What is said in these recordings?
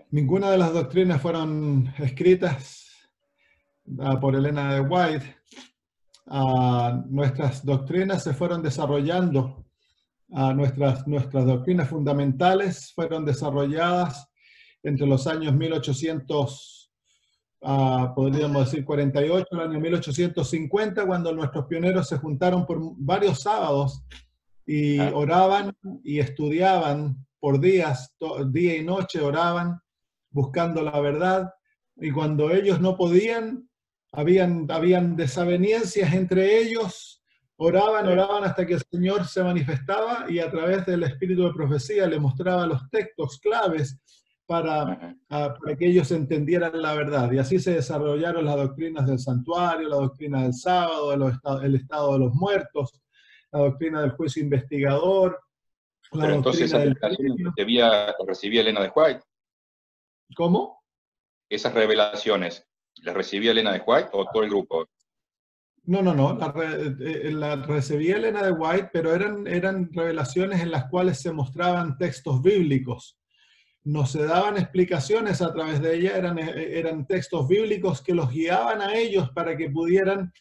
Ninguna de las doctrinas fueron escritas por Elena de White. Nuestras doctrinas se fueron desarrollando, nuestras doctrinas fundamentales fueron desarrolladas entre los años 1800, podríamos decir 48, el año 1850, cuando nuestros pioneros se juntaron por varios sábados y oraban y estudiaban por días, día y noche oraban, buscando la verdad, y cuando ellos no podían, habían desavenencias entre ellos, oraban hasta que el Señor se manifestaba y a través del espíritu de profecía le mostraba los textos claves para que ellos entendieran la verdad. Y así se desarrollaron las doctrinas del santuario, la doctrina del sábado, el estado de los muertos, la doctrina del juicio investigador, la Pero entonces doctrina esas del revelaciones premio. las recibía Elena de White. ¿Cómo? ¿Esas revelaciones las recibía Elena de White o todo el grupo? No. La recibía Elena de White, pero eran revelaciones en las cuales se mostraban textos bíblicos. No se daban explicaciones a través de ella, eran textos bíblicos que los guiaban a ellos para que pudieran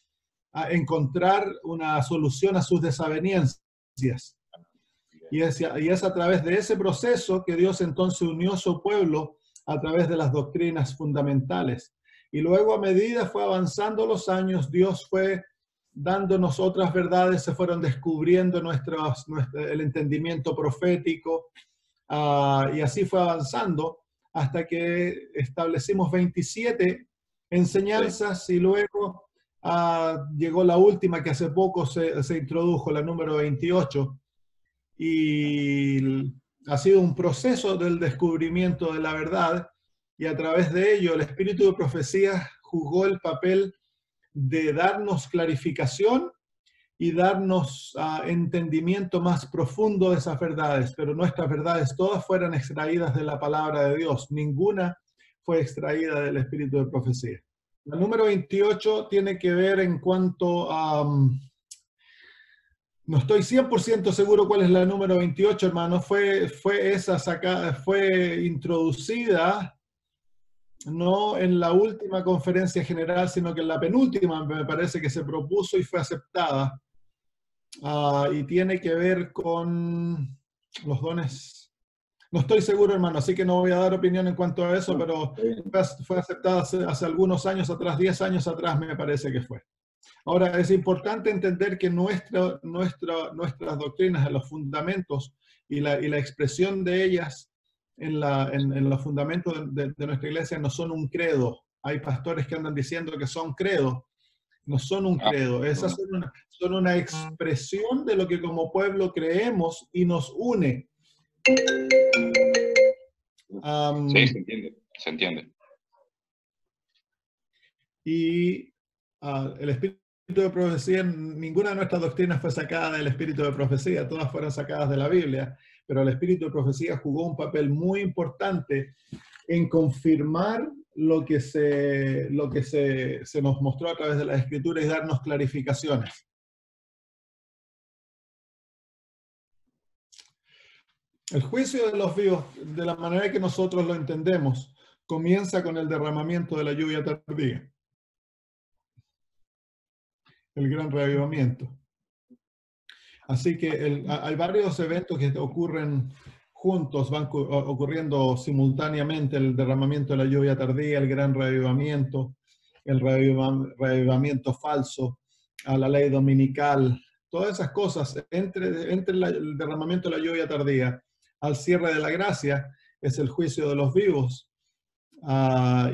encontrar una solución a sus desavenencias. Y es a través de ese proceso que Dios entonces unió a su pueblo a través de las doctrinas fundamentales. Y luego, a medida fue avanzando los años, Dios fue dándonos otras verdades, se fueron descubriendo el entendimiento profético, y así fue avanzando hasta que establecimos 27 enseñanzas, y luego llegó la última que hace poco se introdujo, la número 28, y ha sido un proceso del descubrimiento de la verdad, y a través de ello el espíritu de profecía jugó el papel de darnos clarificación y darnos entendimiento más profundo de esas verdades, pero nuestras verdades todas fueron extraídas de la palabra de Dios, ninguna fue extraída del espíritu de profecía. El número 28 tiene que ver en cuanto a... no estoy 100% seguro cuál es la número 28, hermano. Fue introducida no en la última conferencia general, sino que en la penúltima, me parece que se propuso y fue aceptada. Y tiene que ver con los dones. No estoy seguro, hermano, así que no voy a dar opinión en cuanto a eso, pero fue aceptada hace algunos años atrás, 10 años atrás me parece que fue. Ahora, es importante entender que nuestras doctrinas, los fundamentos y la expresión de ellas en los fundamentos de nuestra iglesia no son un credo. Hay pastores que andan diciendo que son credos. No son un credo. Esas son una expresión de lo que como pueblo creemos y nos une. Sí, se entiende. Y el espíritu de profecía, ninguna de nuestras doctrinas fue sacada del espíritu de profecía, todas fueron sacadas de la Biblia, pero el espíritu de profecía jugó un papel muy importante en confirmar lo que se nos mostró a través de las escrituras y darnos clarificaciones. El juicio de los vivos, de la manera que nosotros lo entendemos, comienza con el derramamiento de la lluvia tardía, el gran reavivamiento. Así que hay varios eventos que ocurren juntos, van ocurriendo simultáneamente: el derramamiento de la lluvia tardía, el gran reavivamiento, el reavivamiento falso, a la ley dominical, todas esas cosas, entre el derramamiento de la lluvia tardía al cierre de la gracia, es el juicio de los vivos.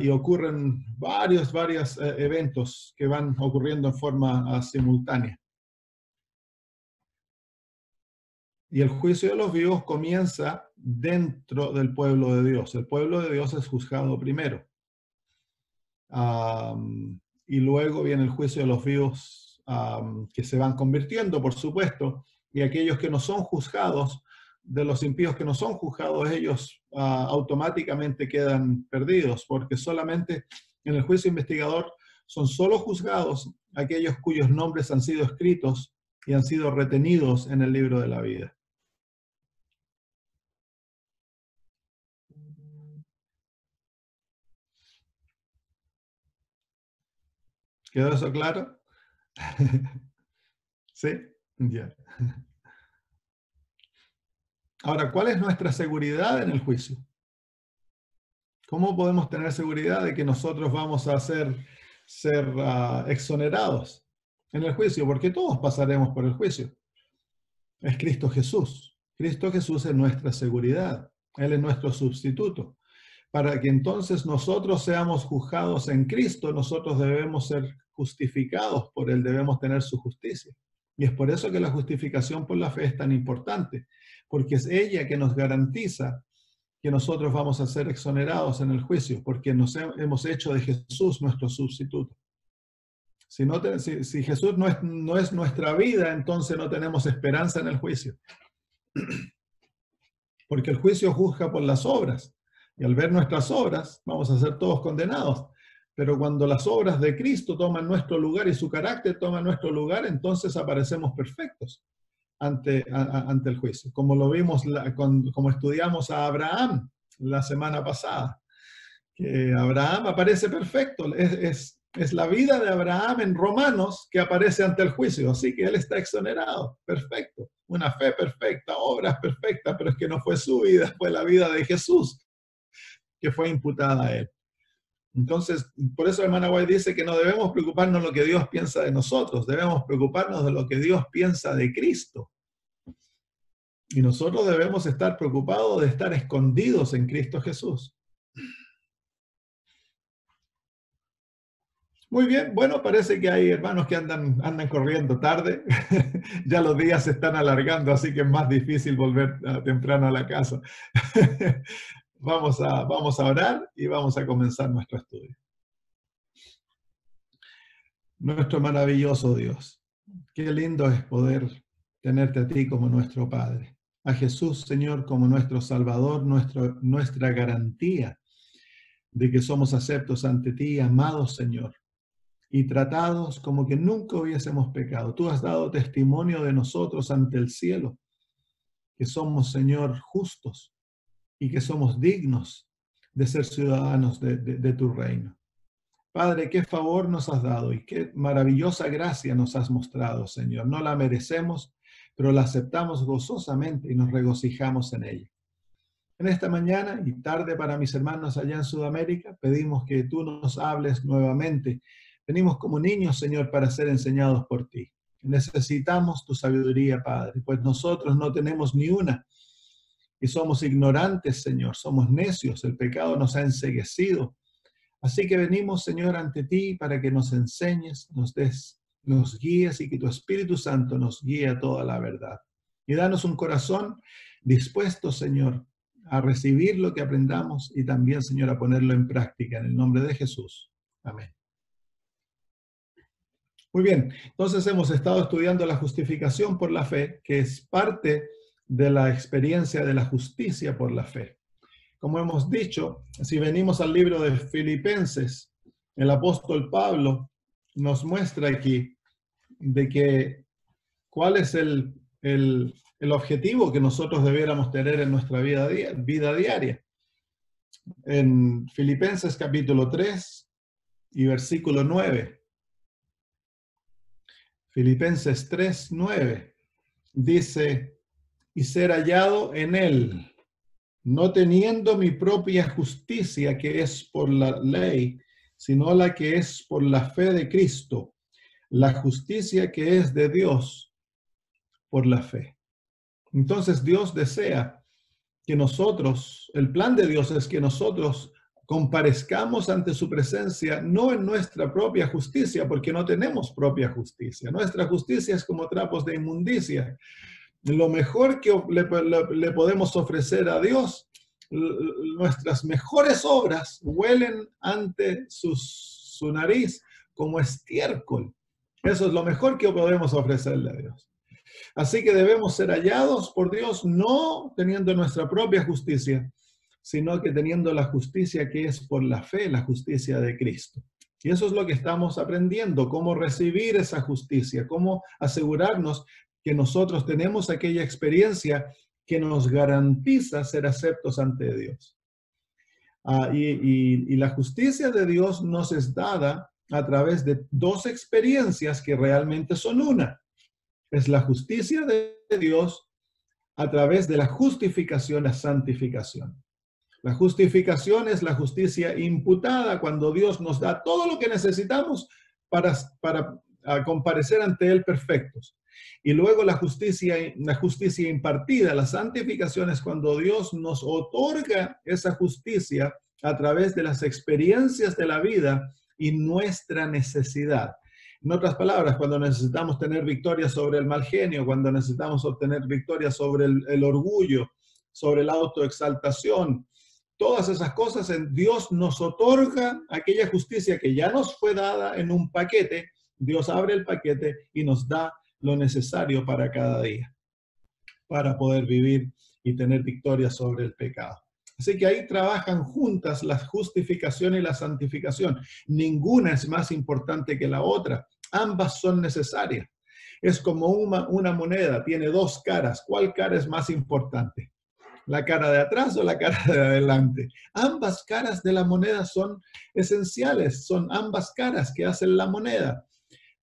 Y ocurren varios eventos que van ocurriendo en forma simultánea. Y el juicio de los vivos comienza dentro del pueblo de Dios. El pueblo de Dios es juzgado primero. Y luego viene el juicio de los vivos, que se van convirtiendo, por supuesto. Y aquellos que no son juzgados, de los impíos que no son juzgados, ellos automáticamente quedan perdidos, porque solamente en el juicio investigador son solo juzgados aquellos cuyos nombres han sido escritos y han sido retenidos en el libro de la vida. ¿Quedó eso claro? ¿Sí? Ya. Ahora, ¿cuál es nuestra seguridad en el juicio? ¿Cómo podemos tener seguridad de que nosotros vamos a ser exonerados en el juicio? Porque todos pasaremos por el juicio. Es Cristo Jesús. Cristo Jesús es nuestra seguridad. Él es nuestro sustituto. Para que entonces nosotros seamos juzgados en Cristo, nosotros debemos ser justificados por Él, debemos tener su justicia. Y es por eso que la justificación por la fe es tan importante, porque es ella que nos garantiza que nosotros vamos a ser exonerados en el juicio, porque nos hemos hecho de Jesús nuestro sustituto. Si Jesús no es nuestra vida, entonces no tenemos esperanza en el juicio. Porque el juicio juzga por las obras. Y al ver nuestras obras, vamos a ser todos condenados. Pero cuando las obras de Cristo toman nuestro lugar y su carácter toma nuestro lugar, entonces aparecemos perfectos ante el juicio. Como lo vimos, como estudiamos a Abraham la semana pasada. Que Abraham aparece perfecto. Es la vida de Abraham en Romanos que aparece ante el juicio. Así que él está exonerado. Perfecto. Una fe perfecta, obras perfectas, pero es que no fue su vida, fue la vida de Jesús que fue imputada a él. Entonces, por eso hermana White dice que no debemos preocuparnos de lo que Dios piensa de nosotros, debemos preocuparnos de lo que Dios piensa de Cristo. Y nosotros debemos estar preocupados de estar escondidos en Cristo Jesús. Muy bien, bueno, parece que hay hermanos que andan corriendo tarde. Ya los días se están alargando, así que es más difícil volver temprano a la casa. Vamos a orar y vamos a comenzar nuestro estudio. Nuestro maravilloso Dios, qué lindo es poder tenerte a ti como nuestro Padre, a Jesús, Señor, como nuestro Salvador, nuestra garantía de que somos aceptos ante ti, amados, Señor, y tratados como que nunca hubiésemos pecado. Tú has dado testimonio de nosotros ante el cielo, que somos, Señor, justos y que somos dignos de ser ciudadanos de tu reino. Padre, qué favor nos has dado y qué maravillosa gracia nos has mostrado, Señor. No la merecemos, pero la aceptamos gozosamente y nos regocijamos en ella. En esta mañana y tarde para mis hermanos allá en Sudamérica, pedimos que tú nos hables nuevamente. Venimos como niños, Señor, para ser enseñados por ti. Necesitamos tu sabiduría, Padre, pues nosotros no tenemos ni una. Y somos ignorantes, Señor, somos necios, el pecado nos ha enceguecido. Así que venimos, Señor, ante ti para que nos enseñes, nos guíes y que tu Espíritu Santo nos guíe a toda la verdad. Y danos un corazón dispuesto, Señor, a recibir lo que aprendamos y también, Señor, a ponerlo en práctica en el nombre de Jesús. Amén. Muy bien, entonces hemos estado estudiando la justificación por la fe, que es parte de la experiencia de la justicia por la fe. Como hemos dicho, si venimos al libro de Filipenses, el apóstol Pablo nos muestra aquí de que cuál es el objetivo que nosotros debiéramos tener en nuestra vida diaria. En Filipenses capítulo 3 y versículo 9. Filipenses 3, 9 dice, y ser hallado en él, no teniendo mi propia justicia que es por la ley, sino la que es por la fe de Cristo, la justicia que es de Dios por la fe. Entonces Dios desea que nosotros, el plan de Dios es que nosotros comparezcamos ante su presencia, no en nuestra propia justicia, porque no tenemos propia justicia. Nuestra justicia es como trapos de inmundicia. Lo mejor que le podemos ofrecer a Dios, nuestras mejores obras huelen ante su nariz como estiércol. Eso es lo mejor que podemos ofrecerle a Dios. Así que debemos ser hallados por Dios no teniendo nuestra propia justicia, sino que teniendo la justicia que es por la fe, la justicia de Cristo. Y eso es lo que estamos aprendiendo, cómo recibir esa justicia, cómo asegurarnos que nosotros tenemos aquella experiencia que nos garantiza ser aceptos ante Dios. Y la justicia de Dios nos es dada a través de dos experiencias que realmente son una. Es la justicia de Dios a través de la justificación, la santificación. La justificación es la justicia imputada cuando Dios nos da todo lo que necesitamos para comparecer ante Él perfectos. Y luego la justicia impartida, la santificación, es cuando Dios nos otorga esa justicia a través de las experiencias de la vida y nuestra necesidad. En otras palabras, cuando necesitamos tener victoria sobre el mal genio, cuando necesitamos obtener victoria sobre el orgullo, sobre la autoexaltación, todas esas cosas, Dios nos otorga aquella justicia que ya nos fue dada en un paquete. Dios abre el paquete y nos da lo necesario para cada día, para poder vivir y tener victoria sobre el pecado. Así que ahí trabajan juntas la justificación y la santificación. Ninguna es más importante que la otra. Ambas son necesarias. Es como una moneda, tiene dos caras. ¿Cuál cara es más importante? ¿La cara de atrás o la cara de adelante? Ambas caras de la moneda son esenciales, son ambas caras que hacen la moneda.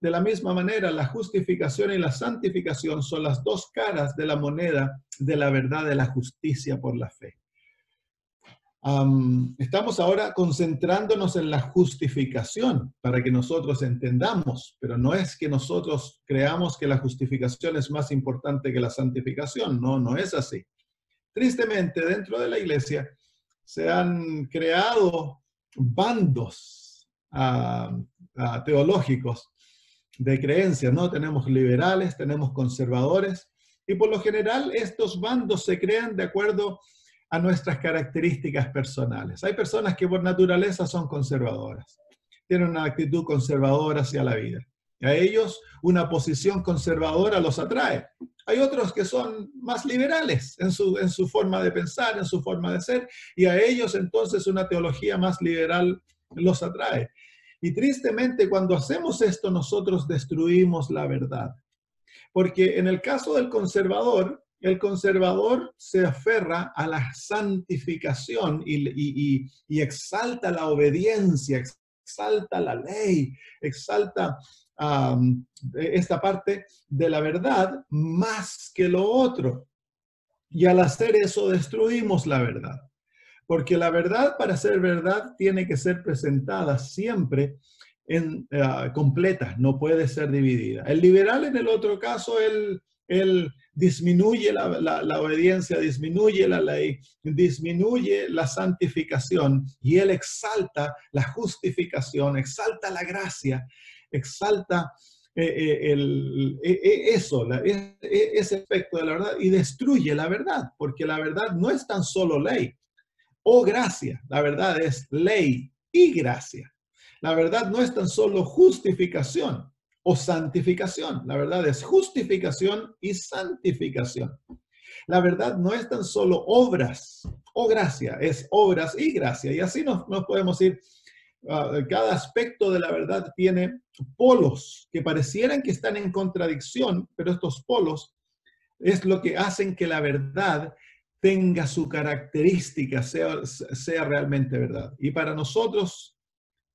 De la misma manera, la justificación y la santificación son las dos caras de la moneda de la verdad de la justicia por la fe. Estamos ahora concentrándonos en la justificación para que nosotros entendamos, pero no es que nosotros creamos que la justificación es más importante que la santificación. No, no es así. Tristemente, dentro de la iglesia se han creado bandos teológicos de creencias, ¿no? Tenemos liberales, tenemos conservadores, y por lo general estos bandos se crean de acuerdo a nuestras características personales. Hay personas que por naturaleza son conservadoras, tienen una actitud conservadora hacia la vida. A ellos una posición conservadora los atrae. Hay otros que son más liberales en su forma de pensar, en su forma de ser, y a ellos entonces una teología más liberal los atrae. Y tristemente, cuando hacemos esto, nosotros destruimos la verdad. Porque en el caso del conservador, el conservador se aferra a la santificación y exalta la obediencia, exalta la ley, exalta esta parte de la verdad más que lo otro. Y al hacer eso destruimos la verdad. Porque la verdad, para ser verdad, tiene que ser presentada siempre completa, no puede ser dividida. El liberal, en el otro caso, él disminuye la obediencia, disminuye la ley, disminuye la santificación, y él exalta la justificación, exalta la gracia, exalta ese aspecto de la verdad, y destruye la verdad, porque la verdad no es tan solo ley o gracia, la verdad es ley y gracia. La verdad no es tan solo justificación o santificación, la verdad es justificación y santificación. La verdad no es tan solo obras o gracia, es obras y gracia. Y así nos podemos ir. Cada aspecto de la verdad tiene polos que parecieran que están en contradicción, pero estos polos es lo que hacen que la verdad tenga su característica, sea realmente verdad. Y para nosotros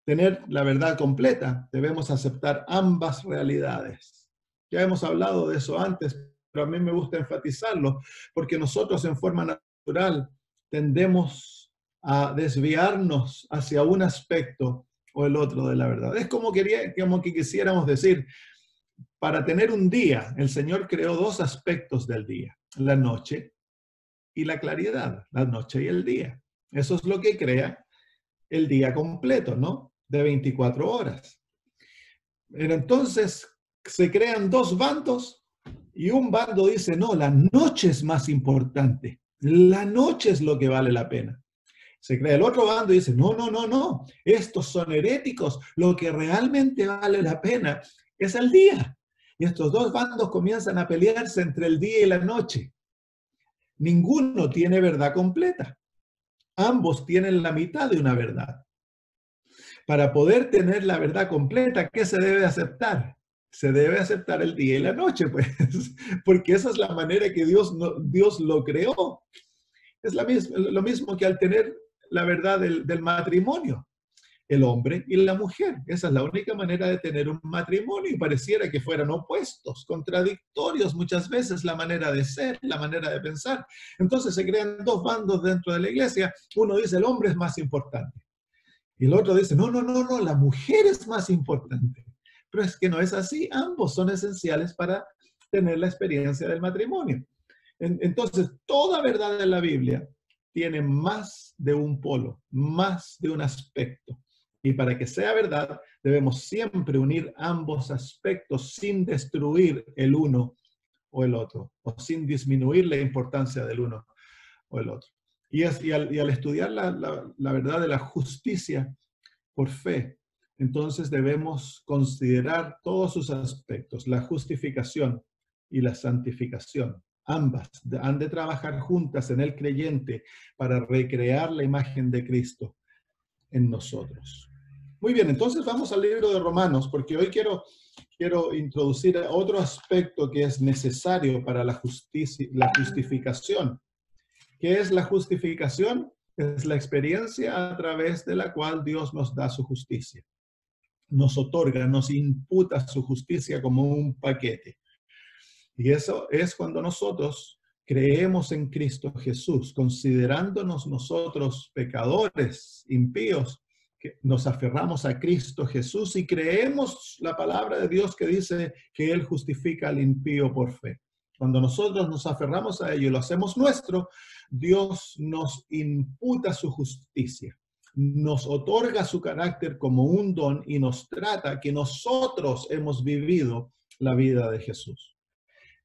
tener la verdad completa, debemos aceptar ambas realidades. Ya hemos hablado de eso antes, pero a mí me gusta enfatizarlo, porque nosotros en forma natural tendemos a desviarnos hacia un aspecto o el otro de la verdad. Es como que quisiéramos decir, para tener un día, el Señor creó dos aspectos del día, la noche y la claridad, la noche y el día. Eso es lo que crea el día completo, ¿no? De 24 horas. Pero entonces se crean dos bandos y un bando dice, no, la noche es más importante. La noche es lo que vale la pena. Se crea el otro bando y dice, no, estos son heréticos. Lo que realmente vale la pena es el día. Y estos dos bandos comienzan a pelearse entre el día y la noche. Ninguno tiene verdad completa. Ambos tienen la mitad de una verdad. Para poder tener la verdad completa, ¿qué se debe aceptar? Se debe aceptar el día y la noche, pues, porque esa es la manera que Dios lo creó. Es lo mismo que al tener la verdad del matrimonio. el hombre y la mujer. Esa es la única manera de tener un matrimonio y pareciera que fueran opuestos, contradictorios muchas veces la manera de ser, la manera de pensar. Entonces se crean dos bandos dentro de la iglesia. Uno dice el hombre es más importante y el otro dice no, no, no, no, la mujer es más importante. Pero es que no es así, ambos son esenciales para tener la experiencia del matrimonio. Entonces, toda verdad en la Biblia tiene más de un polo, más de un aspecto. Y para que sea verdad, debemos siempre unir ambos aspectos sin destruir el uno o el otro, o sin disminuir la importancia del uno o el otro. Y al estudiar la verdad de la justicia por fe, entonces debemos considerar todos sus aspectos, la justificación y la santificación. Ambas han de trabajar juntas en el creyente para recrear la imagen de Cristo en nosotros. Muy bien, entonces vamos al libro de Romanos, porque hoy quiero introducir otro aspecto que es necesario para la justificación. ¿Qué es la justificación? Es la experiencia a través de la cual Dios nos da su justicia. Nos otorga, nos imputa su justicia como un paquete. Y eso es cuando nosotros creemos en Cristo Jesús, considerándonos nosotros pecadores, impíos, que nos aferramos a Cristo Jesús y creemos la palabra de Dios que dice que Él justifica al impío por fe. Cuando nosotros nos aferramos a ello y lo hacemos nuestro, Dios nos imputa su justicia, nos otorga su carácter como un don y nos trata que nosotros hemos vivido la vida de Jesús.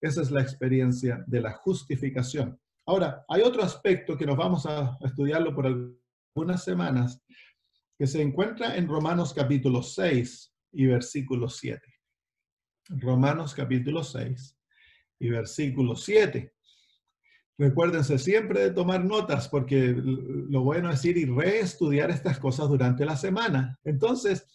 Esa es la experiencia de la justificación. Ahora, hay otro aspecto que nos vamos a estudiarlo por algunas semanas, que se encuentra en Romanos capítulo 6 y versículo 7. Romanos capítulo 6 y versículo 7. Recuérdense siempre de tomar notas, porque lo bueno es ir y reestudiar estas cosas durante la semana. Entonces,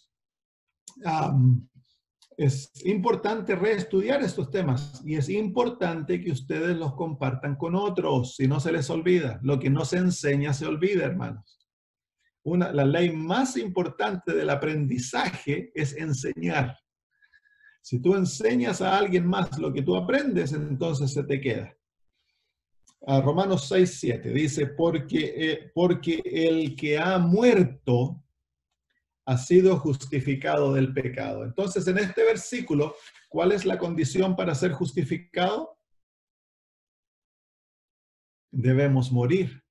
es importante reestudiar estos temas y es importante que ustedes los compartan con otros, si no se les olvida. Lo que no se enseña se olvida, hermanos. La ley más importante del aprendizaje es enseñar. Si tú enseñas a alguien más lo que tú aprendes, entonces se te queda. Romanos 6:7 dice, porque el que ha muerto ha sido justificado del pecado. Entonces, en este versículo, ¿cuál es la condición para ser justificado? Debemos morir.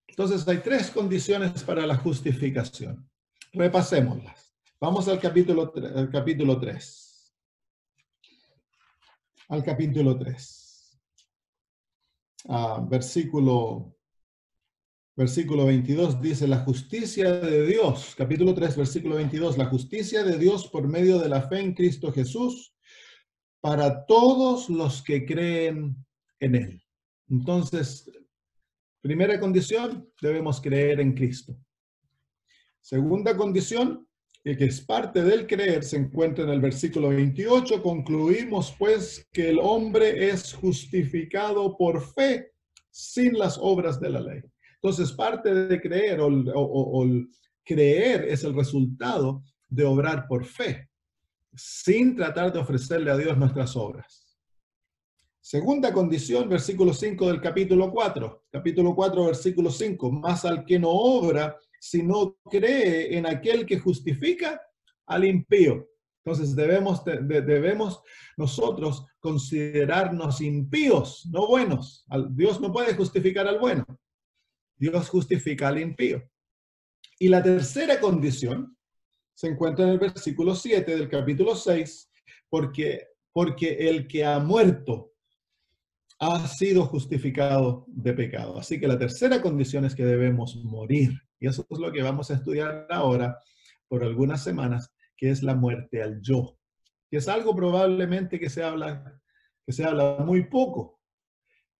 Entonces, hay tres condiciones para la justificación. Repasémoslas. Vamos al capítulo 3. Al capítulo 3. Versículo 22 dice, la justicia de Dios, capítulo 3, versículo 22, la justicia de Dios por medio de la fe en Cristo Jesús para todos los que creen en Él. Entonces, primera condición, debemos creer en Cristo. Segunda condición, que es parte del creer, se encuentra en el versículo 28, concluimos pues que el hombre es justificado por fe sin las obras de la ley. Entonces, parte de creer o creer es el resultado de obrar por fe, sin tratar de ofrecerle a Dios nuestras obras. Segunda condición, versículo 5 del capítulo 4. Capítulo 4, versículo 5. Mas al que no obra, sino cree en aquel que justifica al impío. Entonces debemos nosotros considerarnos impíos, no buenos. Dios no puede justificar al bueno. Dios justifica al impío. Y la tercera condición se encuentra en el versículo 7 del capítulo 6, porque el que ha muerto ha sido justificado de pecado. Así que la tercera condición es que debemos morir. Y eso es lo que vamos a estudiar ahora por algunas semanas, que es la muerte al yo. Que es algo probablemente que se habla muy poco.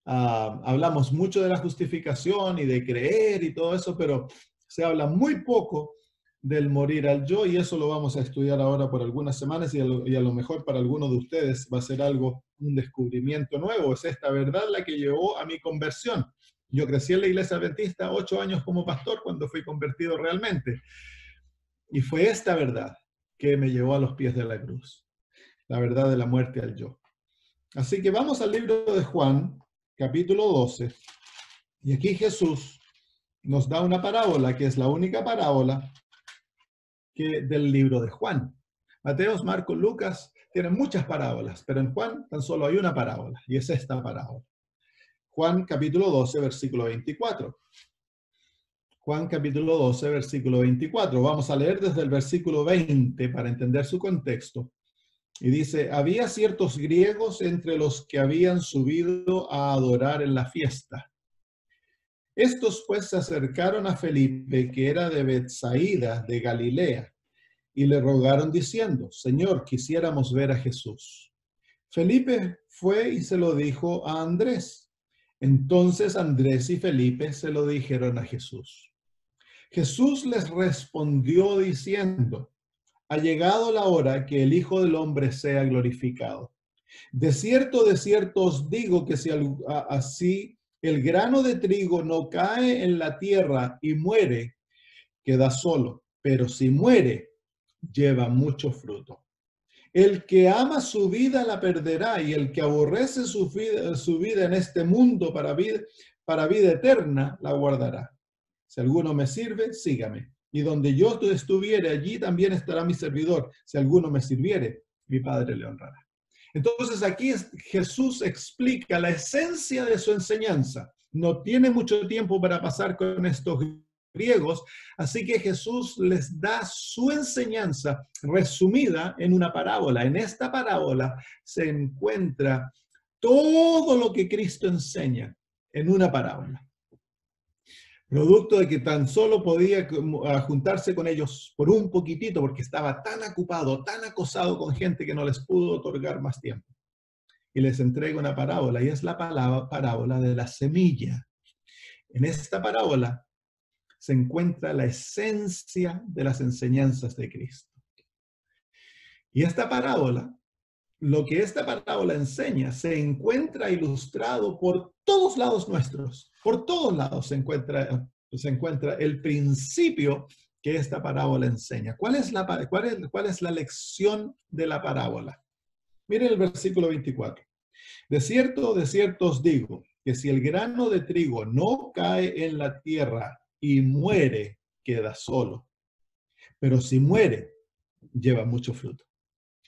Hablamos mucho de la justificación y de creer y todo eso, pero se habla muy poco del morir al yo, y eso lo vamos a estudiar ahora por algunas semanas, y a lo mejor para algunos de ustedes va a ser un descubrimiento nuevo. Es esta verdad la que llevó a mi conversión. Yo crecí en la iglesia adventista 8 años como pastor cuando fui convertido realmente. Y fue esta verdad que me llevó a los pies de la cruz. La verdad de la muerte al yo. Así que vamos al libro de Juan, capítulo 12. Y aquí Jesús nos da una parábola que es la única parábola del libro de Juan. Mateos, Marcos, Lucas tienen muchas parábolas, pero en Juan tan solo hay una parábola, y es esta parábola. Juan capítulo 12, versículo 24. Juan capítulo 12, versículo 24. Vamos a leer desde el versículo 20 para entender su contexto. Y dice, había ciertos griegos entre los que habían subido a adorar en la fiesta. Estos pues se acercaron a Felipe, que era de Betsaida, de Galilea, y le rogaron diciendo, Señor, quisiéramos ver a Jesús. Felipe fue y se lo dijo a Andrés. Entonces Andrés y Felipe se lo dijeron a Jesús. Jesús les respondió diciendo, ha llegado la hora que el Hijo del Hombre sea glorificado. De cierto os digo que si así el grano de trigo no cae en la tierra y muere, queda solo, pero si muere, lleva mucho fruto. El que ama su vida la perderá, y el que aborrece su vida en este mundo para vida eterna la guardará. Si alguno me sirve, sígame. Y donde yo estuviere, allí también estará mi servidor. Si alguno me sirviere, mi Padre le honrará. Entonces aquí Jesús explica la esencia de su enseñanza. No tiene mucho tiempo para pasar con estos griegos, así que Jesús les da su enseñanza resumida en una parábola. En esta parábola se encuentra todo lo que Cristo enseña en una parábola. Producto de que tan solo podía juntarse con ellos por un poquitito porque estaba tan ocupado, tan acosado con gente que no les pudo otorgar más tiempo. Y les entrega una parábola, y es la parábola de la semilla. En esta parábola se encuentra la esencia de las enseñanzas de Cristo. Y esta parábola, lo que esta parábola enseña, se encuentra ilustrado por todos lados nuestros. Por todos lados se encuentra el principio que esta parábola enseña. ¿Cuál es la lección de la parábola? Miren el versículo 24. De cierto os digo, que si el grano de trigo no cae en la tierra y muere, queda solo. Pero si muere, lleva mucho fruto.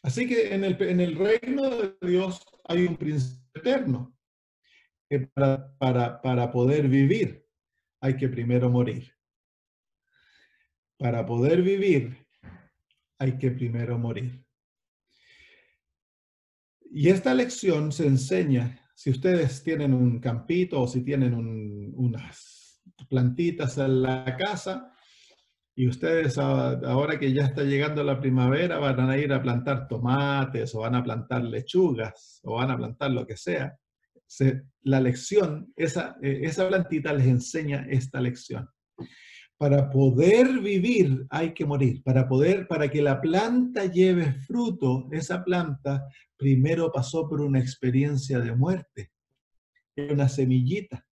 Así que en el reino de Dios hay un principio eterno. Que para poder vivir hay que primero morir. Para poder vivir hay que primero morir. Y esta lección se enseña, si ustedes tienen un campito o si tienen unas plantitas en la casa, y ustedes ahora que ya está llegando la primavera van a ir a plantar tomates o van a plantar lechugas o van a plantar lo que sea. La lección, esa plantita les enseña esta lección. Para poder vivir hay que morir. Para que la planta lleve fruto, esa planta primero pasó por una experiencia de muerte. Una semillita.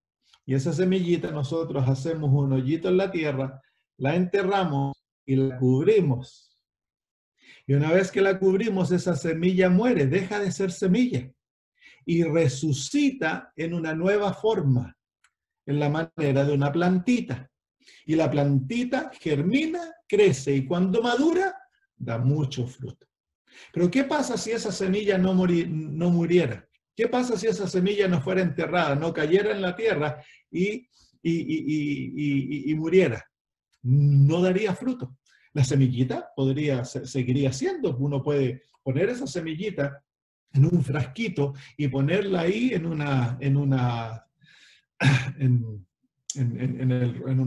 Y esa semillita nosotros hacemos un hoyito en la tierra, la enterramos y la cubrimos. Y una vez que la cubrimos, esa semilla muere, deja de ser semilla y resucita en una nueva forma, en la manera de una plantita. Y la plantita germina, crece y cuando madura, da mucho fruto. Pero ¿qué pasa si esa semilla no muriera? ¿Qué pasa si esa semilla no fuera enterrada, no cayera en la tierra y muriera? No daría fruto. La semillita seguiría siendo. Uno puede poner esa semillita en un frasquito y ponerla ahí en un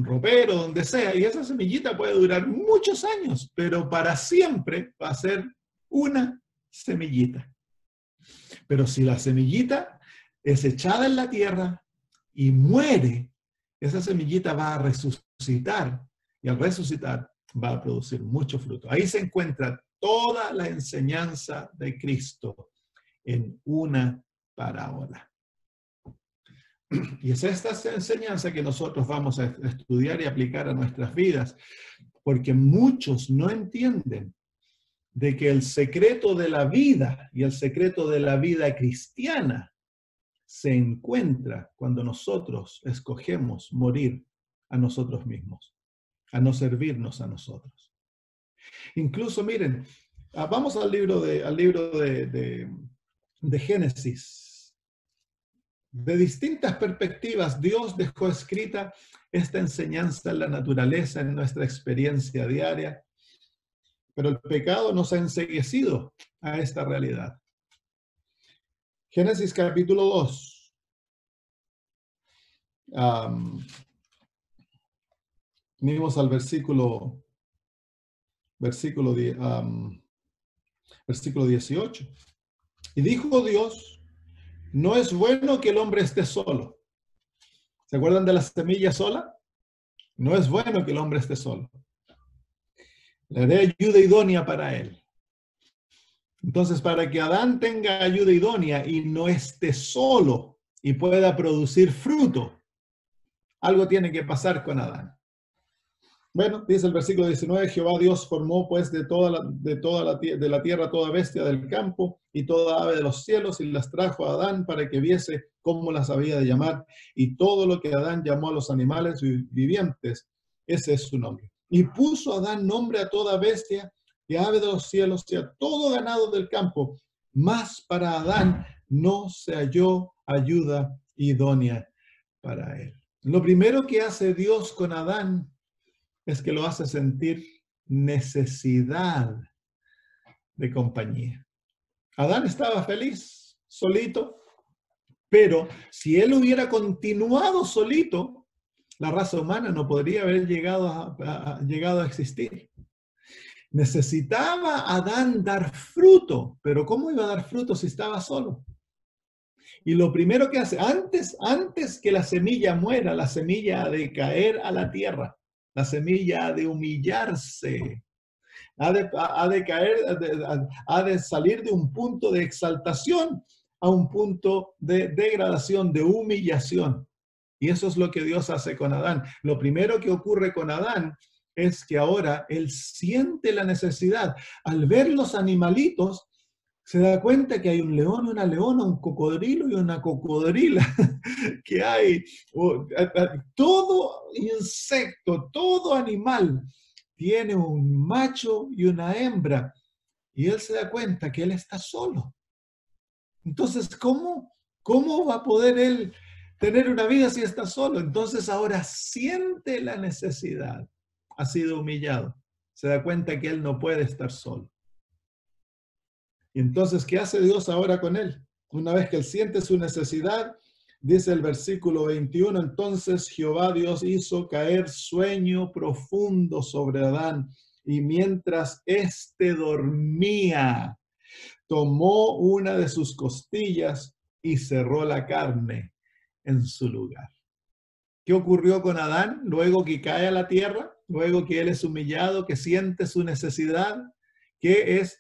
ropero, donde sea, y esa semillita puede durar muchos años, pero para siempre va a ser una semillita. Pero si la semillita es echada en la tierra y muere, esa semillita va a resucitar, y al resucitar va a producir mucho fruto. Ahí se encuentra toda la enseñanza de Cristo en una parábola. Y es esta enseñanza que nosotros vamos a estudiar y aplicar a nuestras vidas, porque muchos no entienden de que el secreto de la vida y el secreto de la vida cristiana se encuentra cuando nosotros escogemos morir a nosotros mismos, a no servirnos a nosotros. Incluso, miren, vamos al libro de Génesis. De distintas perspectivas, Dios dejó escrita esta enseñanza en la naturaleza, en nuestra experiencia diaria, pero el pecado nos ha enceguecido a esta realidad. Génesis capítulo 2. Venimos al versículo 18. Y dijo Dios, no es bueno que el hombre esté solo. ¿Se acuerdan de la semilla sola? No es bueno que el hombre esté solo. Le haré ayuda idónea para él. Entonces, para que Adán tenga ayuda idónea y no esté solo y pueda producir fruto, algo tiene que pasar con Adán. Bueno, dice el versículo 19, Jehová Dios formó pues de la tierra toda bestia del campo y toda ave de los cielos y las trajo a Adán para que viese cómo las había de llamar. Y todo lo que Adán llamó a los animales vivientes, ese es su nombre. Y puso Adán nombre a toda bestia y ave de los cielos y a todo ganado del campo. Mas para Adán no se halló ayuda idónea para él. Lo primero que hace Dios con Adán es que lo hace sentir necesidad de compañía. Adán estaba feliz, solito, pero si él hubiera continuado solito, la raza humana no podría haber llegado a existir. Necesitaba Adán dar fruto, pero ¿cómo iba a dar fruto si estaba solo? Y lo primero que hace, antes que la semilla muera, la semilla ha de caer a la tierra. La semilla ha de humillarse, ha de caer, ha de salir de un punto de exaltación a un punto de degradación, de humillación. Y eso es lo que Dios hace con Adán. Lo primero que ocurre con Adán es que ahora él siente la necesidad. Al ver los animalitos, se da cuenta que hay un león, una leona, un cocodrilo y una cocodrila, que hay todo insecto, todo animal tiene un macho y una hembra, y él se da cuenta que él está solo. Entonces, ¿cómo va a poder él tener una vida si está solo? Entonces ahora siente la necesidad, ha sido humillado, se da cuenta que él no puede estar solo. Y entonces, ¿qué hace Dios ahora con él? Una vez que él siente su necesidad, dice el versículo 21, entonces Jehová Dios hizo caer sueño profundo sobre Adán, y mientras éste dormía, tomó una de sus costillas y cerró la carne en su lugar. ¿Qué ocurrió con Adán luego que cae a la tierra? Luego que él es humillado, que siente su necesidad, que es...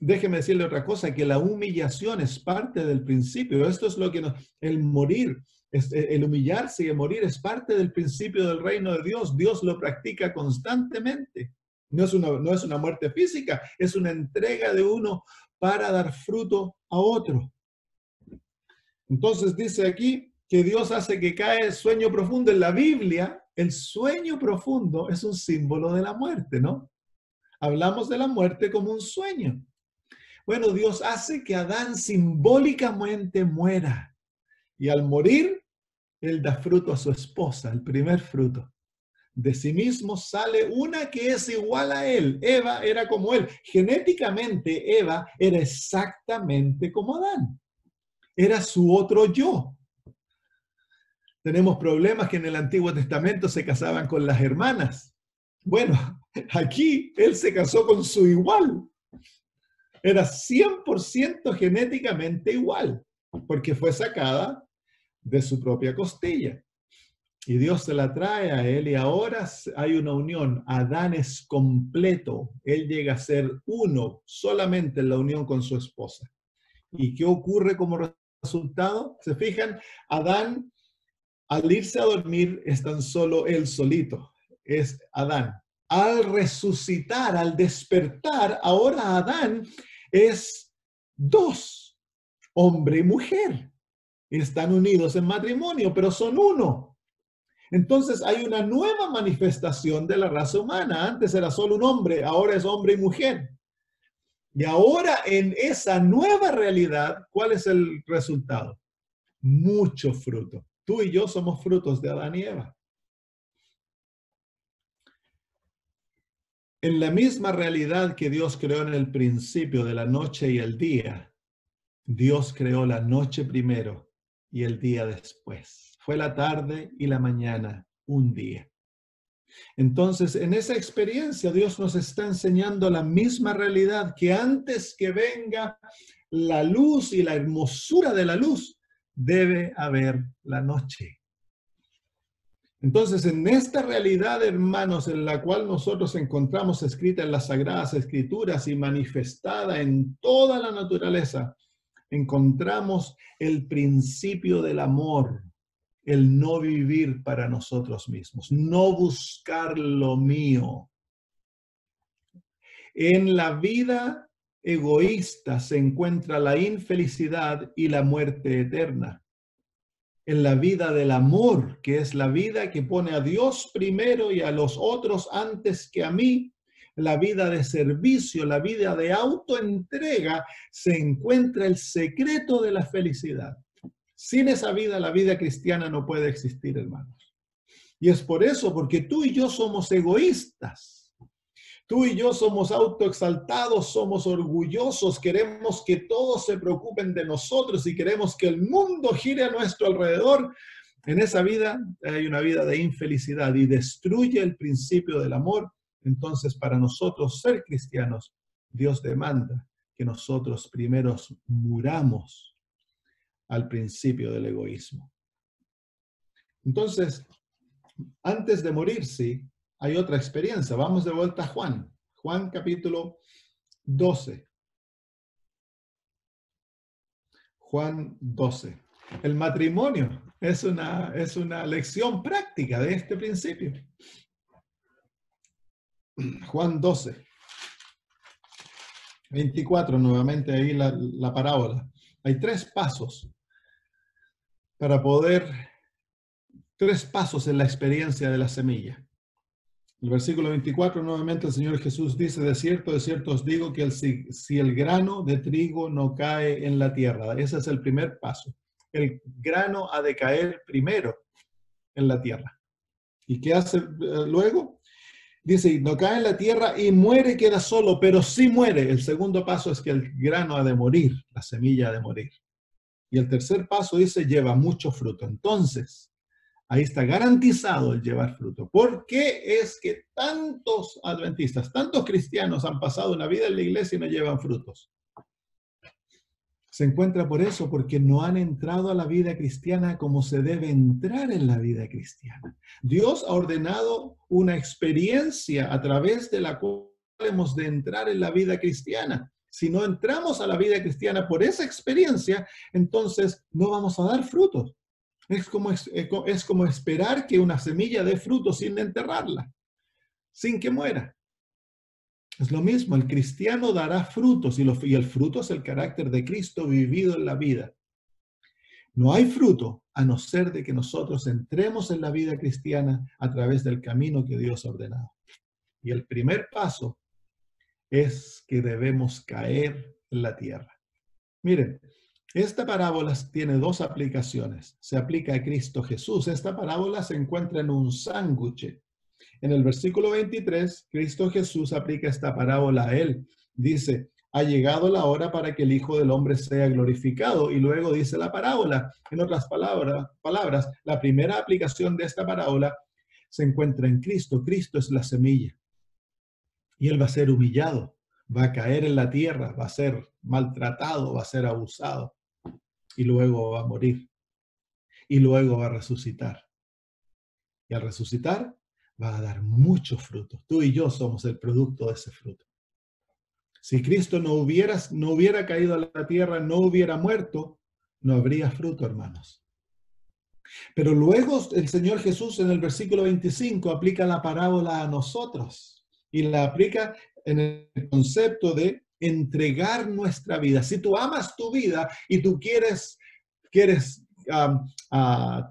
Déjeme decirle otra cosa, que la humillación es parte del principio. Esto es lo que el morir, el humillarse y el morir es parte del principio del reino de Dios. Dios lo practica constantemente. No es una muerte física, es una entrega de uno para dar fruto a otro. Entonces dice aquí que Dios hace que cae sueño profundo. En la Biblia, el sueño profundo es un símbolo de la muerte, ¿no? Hablamos de la muerte como un sueño. Bueno, Dios hace que Adán simbólicamente muera. Y al morir, él da fruto a su esposa, el primer fruto. De sí mismo sale una que es igual a él. Eva era como él. Genéticamente, Eva era exactamente como Adán. Era su otro yo. Tenemos problemas que en el Antiguo Testamento se casaban con las hermanas. Bueno, aquí él se casó con su igual. Era 100% genéticamente igual, porque fue sacada de su propia costilla. Y Dios se la trae a él y ahora hay una unión. Adán es completo. Él llega a ser uno solamente en la unión con su esposa. ¿Y qué ocurre como resultado. ¿Se fijan? Adán, al irse a dormir, es tan solo él solito. Es Adán. Al resucitar, al despertar, ahora Adán es dos, hombre y mujer. Están unidos en matrimonio, pero son uno. Entonces hay una nueva manifestación de la raza humana. Antes era solo un hombre, ahora es hombre y mujer. Y ahora en esa nueva realidad, ¿cuál es el resultado? Mucho fruto. Tú y yo somos frutos de Adán y Eva. En la misma realidad que Dios creó en el principio de la noche y el día, Dios creó la noche primero y el día después. Fue la tarde y la mañana, un día. Entonces, en esa experiencia, Dios nos está enseñando la misma realidad, que antes que venga la luz y la hermosura de la luz, debe haber la noche. Entonces, en esta realidad, hermanos, en la cual nosotros encontramos escrita en las Sagradas Escrituras y manifestada en toda la naturaleza, encontramos el principio del amor, el no vivir para nosotros mismos, no buscar lo mío. En la vida egoísta se encuentra la infelicidad y la muerte eterna. En la vida del amor, que es la vida que pone a Dios primero y a los otros antes que a mí, la vida de servicio, la vida de autoentrega, se encuentra el secreto de la felicidad. Sin esa vida, la vida cristiana no puede existir, hermanos. Y es por eso, porque tú y yo somos egoístas. Tú y yo somos autoexaltados, somos orgullosos, queremos que todos se preocupen de nosotros y queremos que el mundo gire a nuestro alrededor. En esa vida hay una vida de infelicidad y destruye el principio del amor. Entonces, para nosotros ser cristianos, Dios demanda que nosotros primero muramos al principio del egoísmo. Entonces, antes de morir, sí, hay otra experiencia. Vamos de vuelta a Juan. Juan capítulo 12. Juan 12. El matrimonio es una lección práctica de este principio. Juan 12. 24, nuevamente ahí la parábola. Hay tres pasos en la experiencia de la semilla. El versículo 24, nuevamente el Señor Jesús dice, de cierto os digo que si el grano de trigo no cae en la tierra, ese es el primer paso. El grano ha de caer primero en la tierra. ¿Y qué hace luego? Dice, no cae en la tierra y muere, queda solo, pero sí muere. El segundo paso es que el grano ha de morir, la semilla ha de morir. Y el tercer paso dice, lleva mucho fruto. Entonces, ahí está garantizado el llevar fruto. ¿Por qué es que tantos adventistas, tantos cristianos han pasado una vida en la iglesia y no llevan frutos? Se encuentra por eso, porque no han entrado a la vida cristiana como se debe entrar en la vida cristiana. Dios ha ordenado una experiencia a través de la cual hemos de entrar en la vida cristiana. Si no entramos a la vida cristiana por esa experiencia, entonces no vamos a dar frutos. Es como esperar que una semilla dé fruto sin enterrarla, sin que muera. Es lo mismo, el cristiano dará frutos y el fruto es el carácter de Cristo vivido en la vida. No hay fruto a no ser de que nosotros entremos en la vida cristiana a través del camino que Dios ha ordenado. Y el primer paso es que debemos caer en la tierra. Miren, esta parábola tiene dos aplicaciones. Se aplica a Cristo Jesús. Esta parábola se encuentra en un sándwich. En el versículo 23, Cristo Jesús aplica esta parábola a él. Dice, ha llegado la hora para que el Hijo del Hombre sea glorificado. Y luego dice la parábola. En otras palabras, la primera aplicación de esta parábola se encuentra en Cristo. Cristo es la semilla. Y Él va a ser humillado, va a caer en la tierra, va a ser maltratado, va a ser abusado. Y luego va a morir. Y luego va a resucitar. Y al resucitar va a dar mucho fruto. Tú y yo somos el producto de ese fruto. Si Cristo no hubiera caído a la tierra, no hubiera muerto, no habría fruto, hermanos. Pero luego el Señor Jesús en el versículo 25 aplica la parábola a nosotros y la aplica en el concepto de entregar nuestra vida. Si tú amas tu vida y tú quieres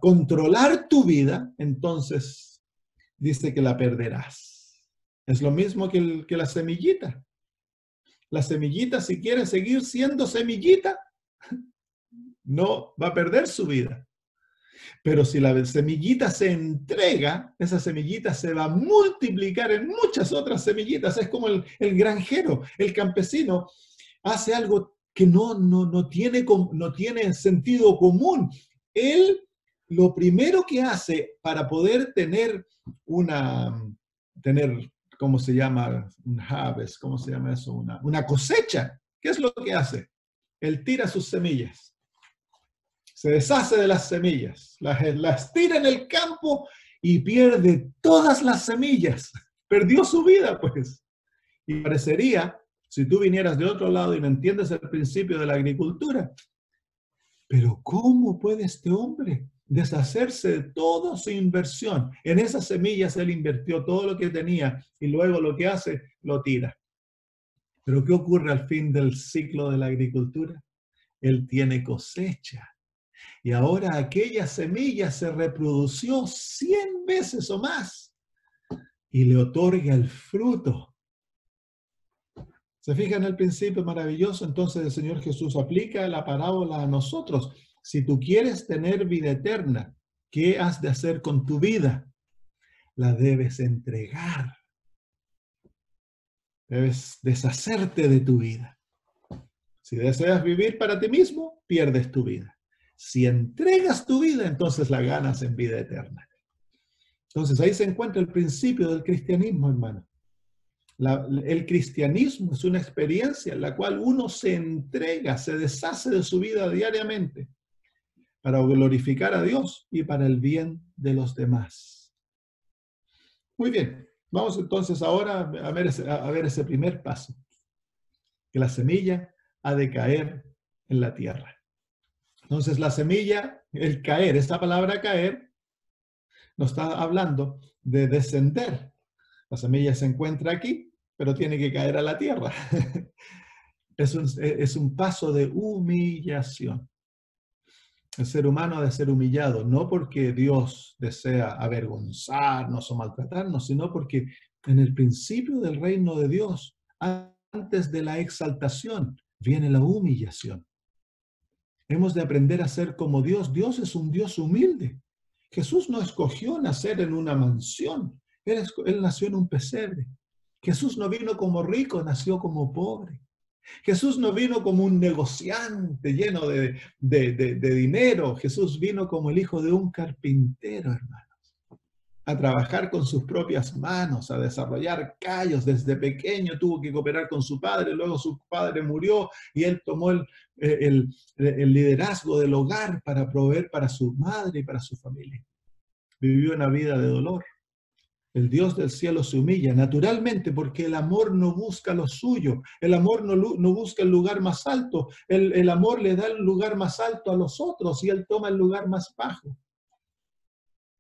controlar tu vida, entonces dice que la perderás. Es lo mismo que la semillita. La semillita, si quiere seguir siendo semillita, no va a perder su vida. Pero si la semillita se entrega, esa semillita se va a multiplicar en muchas otras semillitas. Es como el granjero, el campesino, hace algo que no tiene sentido común. Él, lo primero que hace para poder tener ¿cómo se llama? Un harvest, ¿cómo se llama eso? Una cosecha. ¿Qué es lo que hace? Él tira sus semillas. Se deshace de las semillas, las tira en el campo y pierde todas las semillas. Perdió su vida, pues. Y parecería, si tú vinieras de otro lado y no entiendes el principio de la agricultura, pero ¿cómo puede este hombre deshacerse de toda su inversión? En esas semillas él invirtió todo lo que tenía y luego lo que hace, lo tira. Pero ¿qué ocurre al fin del ciclo de la agricultura? Él tiene cosecha. Y ahora aquella semilla se reprodució 100 veces o más y le otorga el fruto. ¿Se fijan en el principio maravilloso? Entonces el Señor Jesús aplica la parábola a nosotros. Si tú quieres tener vida eterna, ¿qué has de hacer con tu vida? La debes entregar. Debes deshacerte de tu vida. Si deseas vivir para ti mismo, pierdes tu vida. Si entregas tu vida, entonces la ganas en vida eterna. Entonces ahí se encuentra el principio del cristianismo, hermano. El cristianismo es una experiencia en la cual uno se entrega, se deshace de su vida diariamente para glorificar a Dios y para el bien de los demás. Muy bien, vamos entonces ahora a ver ese primer paso, que la semilla ha de caer en la tierra. Entonces la semilla, el caer, esta palabra caer, nos está hablando de descender. La semilla se encuentra aquí, pero tiene que caer a la tierra. Es un paso de humillación. El ser humano ha de ser humillado, no porque Dios desea avergonzarnos o maltratarnos, sino porque en el principio del reino de Dios, antes de la exaltación, viene la humillación. Hemos de aprender a ser como Dios. Dios es un Dios humilde. Jesús no escogió nacer en una mansión. Él nació en un pesebre. Jesús no vino como rico, nació como pobre. Jesús no vino como un negociante lleno de dinero. Jesús vino como el hijo de un carpintero, hermanos, a trabajar con sus propias manos, a desarrollar callos. Desde pequeño tuvo que cooperar con su padre, luego su padre murió y él tomó el liderazgo del hogar para proveer para su madre y para su familia. Vivió una vida de dolor. El Dios del cielo se humilla naturalmente porque el amor no busca lo suyo, el amor no busca el lugar más alto, el amor le da el lugar más alto a los otros y él toma el lugar más bajo.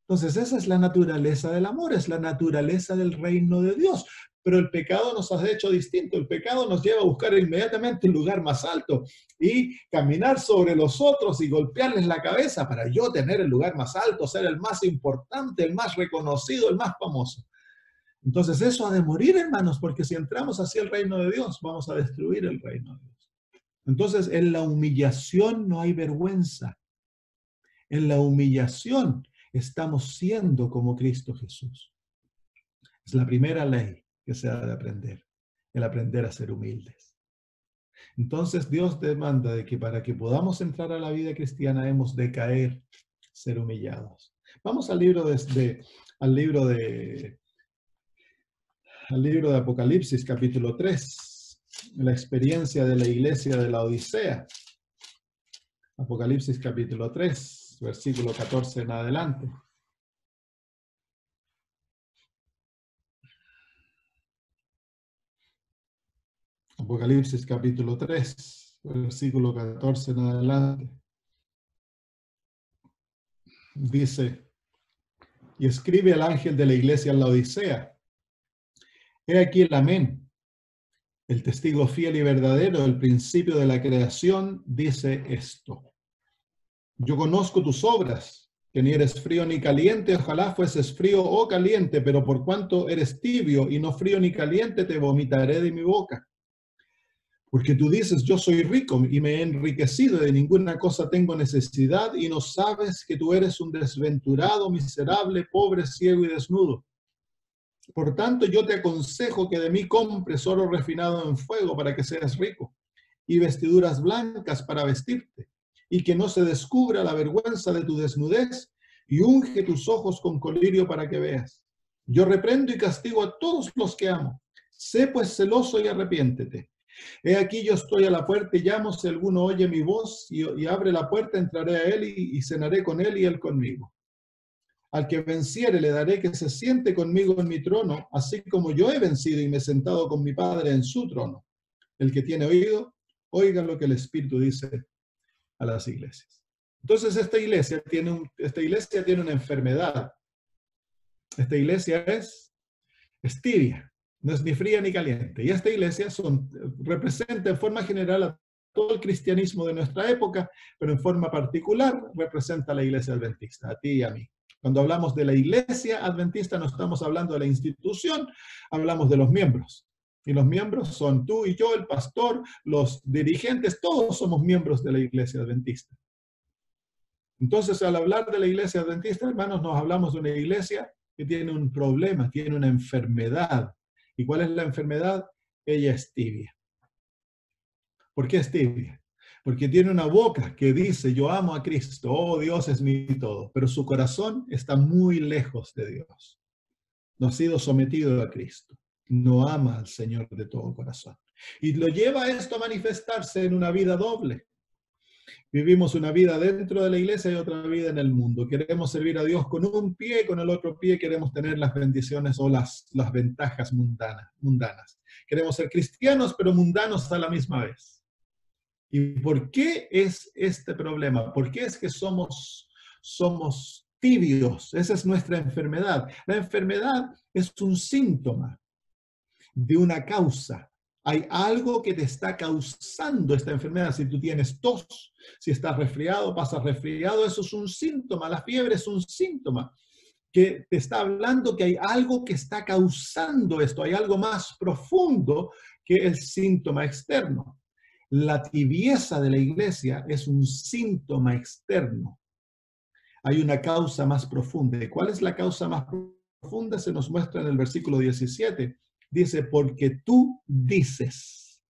Entonces esa es la naturaleza del amor, es la naturaleza del reino de Dios. Pero el pecado nos ha hecho distinto, el pecado nos lleva a buscar inmediatamente el lugar más alto y caminar sobre los otros y golpearles la cabeza para yo tener el lugar más alto, ser el más importante, el más reconocido, el más famoso. Entonces eso ha de morir, hermanos, porque si entramos hacia el reino de Dios, vamos a destruir el reino de Dios. Entonces en la humillación no hay vergüenza. En la humillación estamos siendo como Cristo Jesús. Es la primera ley que se ha de aprender, el aprender a ser humildes. Entonces Dios demanda de que para que podamos entrar a la vida cristiana hemos de caer, ser humillados. Vamos al libro de Apocalipsis, capítulo 3, la experiencia de la iglesia de la Odisea. Apocalipsis, capítulo 3, versículo 14 en adelante. Apocalipsis capítulo 3, versículo 14 en adelante. dice, y escribe al ángel de la iglesia en la Odisea: he aquí el amén, el testigo fiel y verdadero, el principio de la creación, dice esto: yo conozco tus obras, que ni eres frío ni caliente, ojalá fueses frío o caliente, pero por cuanto eres tibio y no frío ni caliente, te vomitaré de mi boca. Porque tú dices, yo soy rico y me he enriquecido, de ninguna cosa tengo necesidad, y no sabes que tú eres un desventurado, miserable, pobre, ciego y desnudo. Por tanto, yo te aconsejo que de mí compres oro refinado en fuego para que seas rico, y vestiduras blancas para vestirte, y que no se descubra la vergüenza de tu desnudez, y unge tus ojos con colirio para que veas. Yo reprendo y castigo a todos los que amo. Sé pues celoso y arrepiéntete. He aquí yo estoy a la puerta y llamo, si alguno oye mi voz y abre la puerta, entraré a él y cenaré con él y él conmigo. Al que venciere le daré que se siente conmigo en mi trono, así como yo he vencido y me he sentado con mi Padre en su trono. El que tiene oído, oiga lo que el Espíritu dice a las iglesias. Entonces esta iglesia tiene una enfermedad. Esta iglesia es tibia, no es ni fría ni caliente. Y esta iglesia representa en forma general a todo el cristianismo de nuestra época, pero en forma particular representa a la iglesia adventista, a ti y a mí. Cuando hablamos de la iglesia adventista no estamos hablando de la institución, hablamos de los miembros. Y los miembros son tú y yo, el pastor, los dirigentes, todos somos miembros de la iglesia adventista. Entonces, al hablar de la iglesia adventista, hermanos, nos hablamos de una iglesia que tiene un problema, tiene una enfermedad. ¿Y cuál es la enfermedad? Ella es tibia. ¿Por qué es tibia? Porque tiene una boca que dice, yo amo a Cristo, oh Dios es mi todo, pero su corazón está muy lejos de Dios. No ha sido sometido a Cristo. No ama al Señor de todo corazón. Y lo lleva esto a manifestarse en una vida doble. Vivimos una vida dentro de la iglesia y otra vida en el mundo. Queremos servir a Dios con un pie, con el otro pie queremos tener las bendiciones o las ventajas mundanas. Queremos ser cristianos, pero mundanos a la misma vez. ¿Y por qué es este problema? ¿Por qué es que somos tibios? Esa es nuestra enfermedad. La enfermedad es un síntoma de una causa. Hay algo que te está causando esta enfermedad. Si tú tienes tos, si estás resfriado, pasas resfriado, eso es un síntoma. La fiebre es un síntoma que te está hablando que hay algo que está causando esto. Hay algo más profundo que el síntoma externo. La tibieza de la iglesia es un síntoma externo. Hay una causa más profunda. ¿Y cuál es la causa más profunda? Se nos muestra en el versículo 17. Dice, porque tú dices,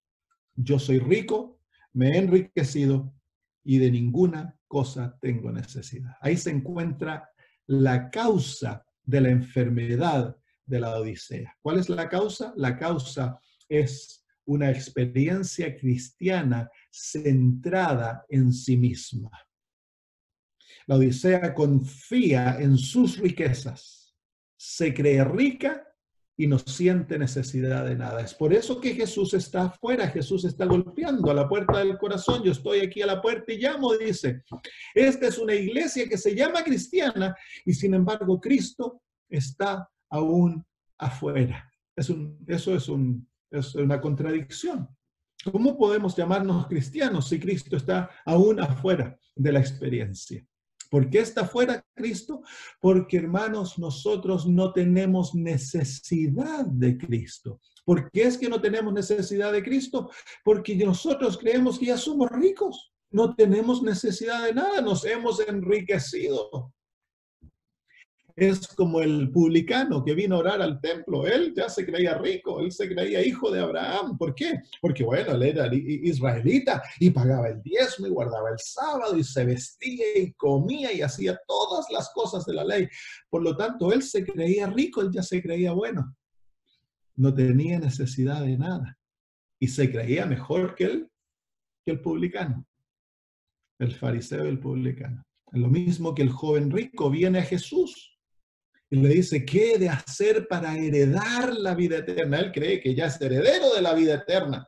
yo soy rico, me he enriquecido y de ninguna cosa tengo necesidad. Ahí se encuentra la causa de la enfermedad de la Odisea. ¿Cuál es la causa? La causa es una experiencia cristiana centrada en sí misma. La Odisea confía en sus riquezas, se cree rica y no siente necesidad de nada. Es por eso que Jesús está afuera, Jesús está golpeando a la puerta del corazón. Yo estoy aquí a la puerta y llamo, dice. Esta es una iglesia que se llama cristiana y sin embargo Cristo está aún afuera. Eso es una contradicción. ¿Cómo podemos llamarnos cristianos si Cristo está aún afuera de la experiencia? ¿Por qué está fuera Cristo? Porque, hermanos, nosotros no tenemos necesidad de Cristo. ¿Por qué es que no tenemos necesidad de Cristo? Porque nosotros creemos que ya somos ricos. No tenemos necesidad de nada, nos hemos enriquecido. Es como el publicano que vino a orar al templo. Él ya se creía rico, él se creía hijo de Abraham. ¿Por qué? Porque, bueno, él era israelita y pagaba el diezmo y guardaba el sábado y se vestía y comía y hacía todas las cosas de la ley. Por lo tanto, él se creía rico, él ya se creía bueno. No tenía necesidad de nada. Y se creía mejor que el publicano, el fariseo y el publicano. Es lo mismo que el joven rico viene a Jesús y le dice, ¿qué he de hacer para heredar la vida eterna? Él cree que ya es heredero de la vida eterna.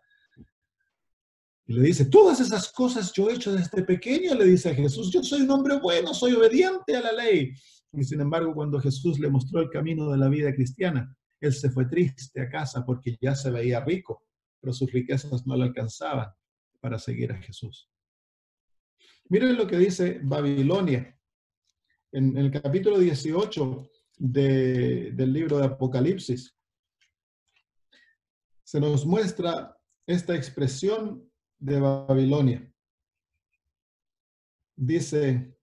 Y le dice, todas esas cosas yo he hecho desde pequeño, le dice a Jesús, yo soy un hombre bueno, soy obediente a la ley. Y sin embargo, cuando Jesús le mostró el camino de la vida cristiana, él se fue triste a casa porque ya se veía rico, pero sus riquezas no le alcanzaban para seguir a Jesús. Miren lo que dice Babilonia en el capítulo 18 del libro de Apocalipsis. Se nos muestra esta expresión de Babilonia. Dice en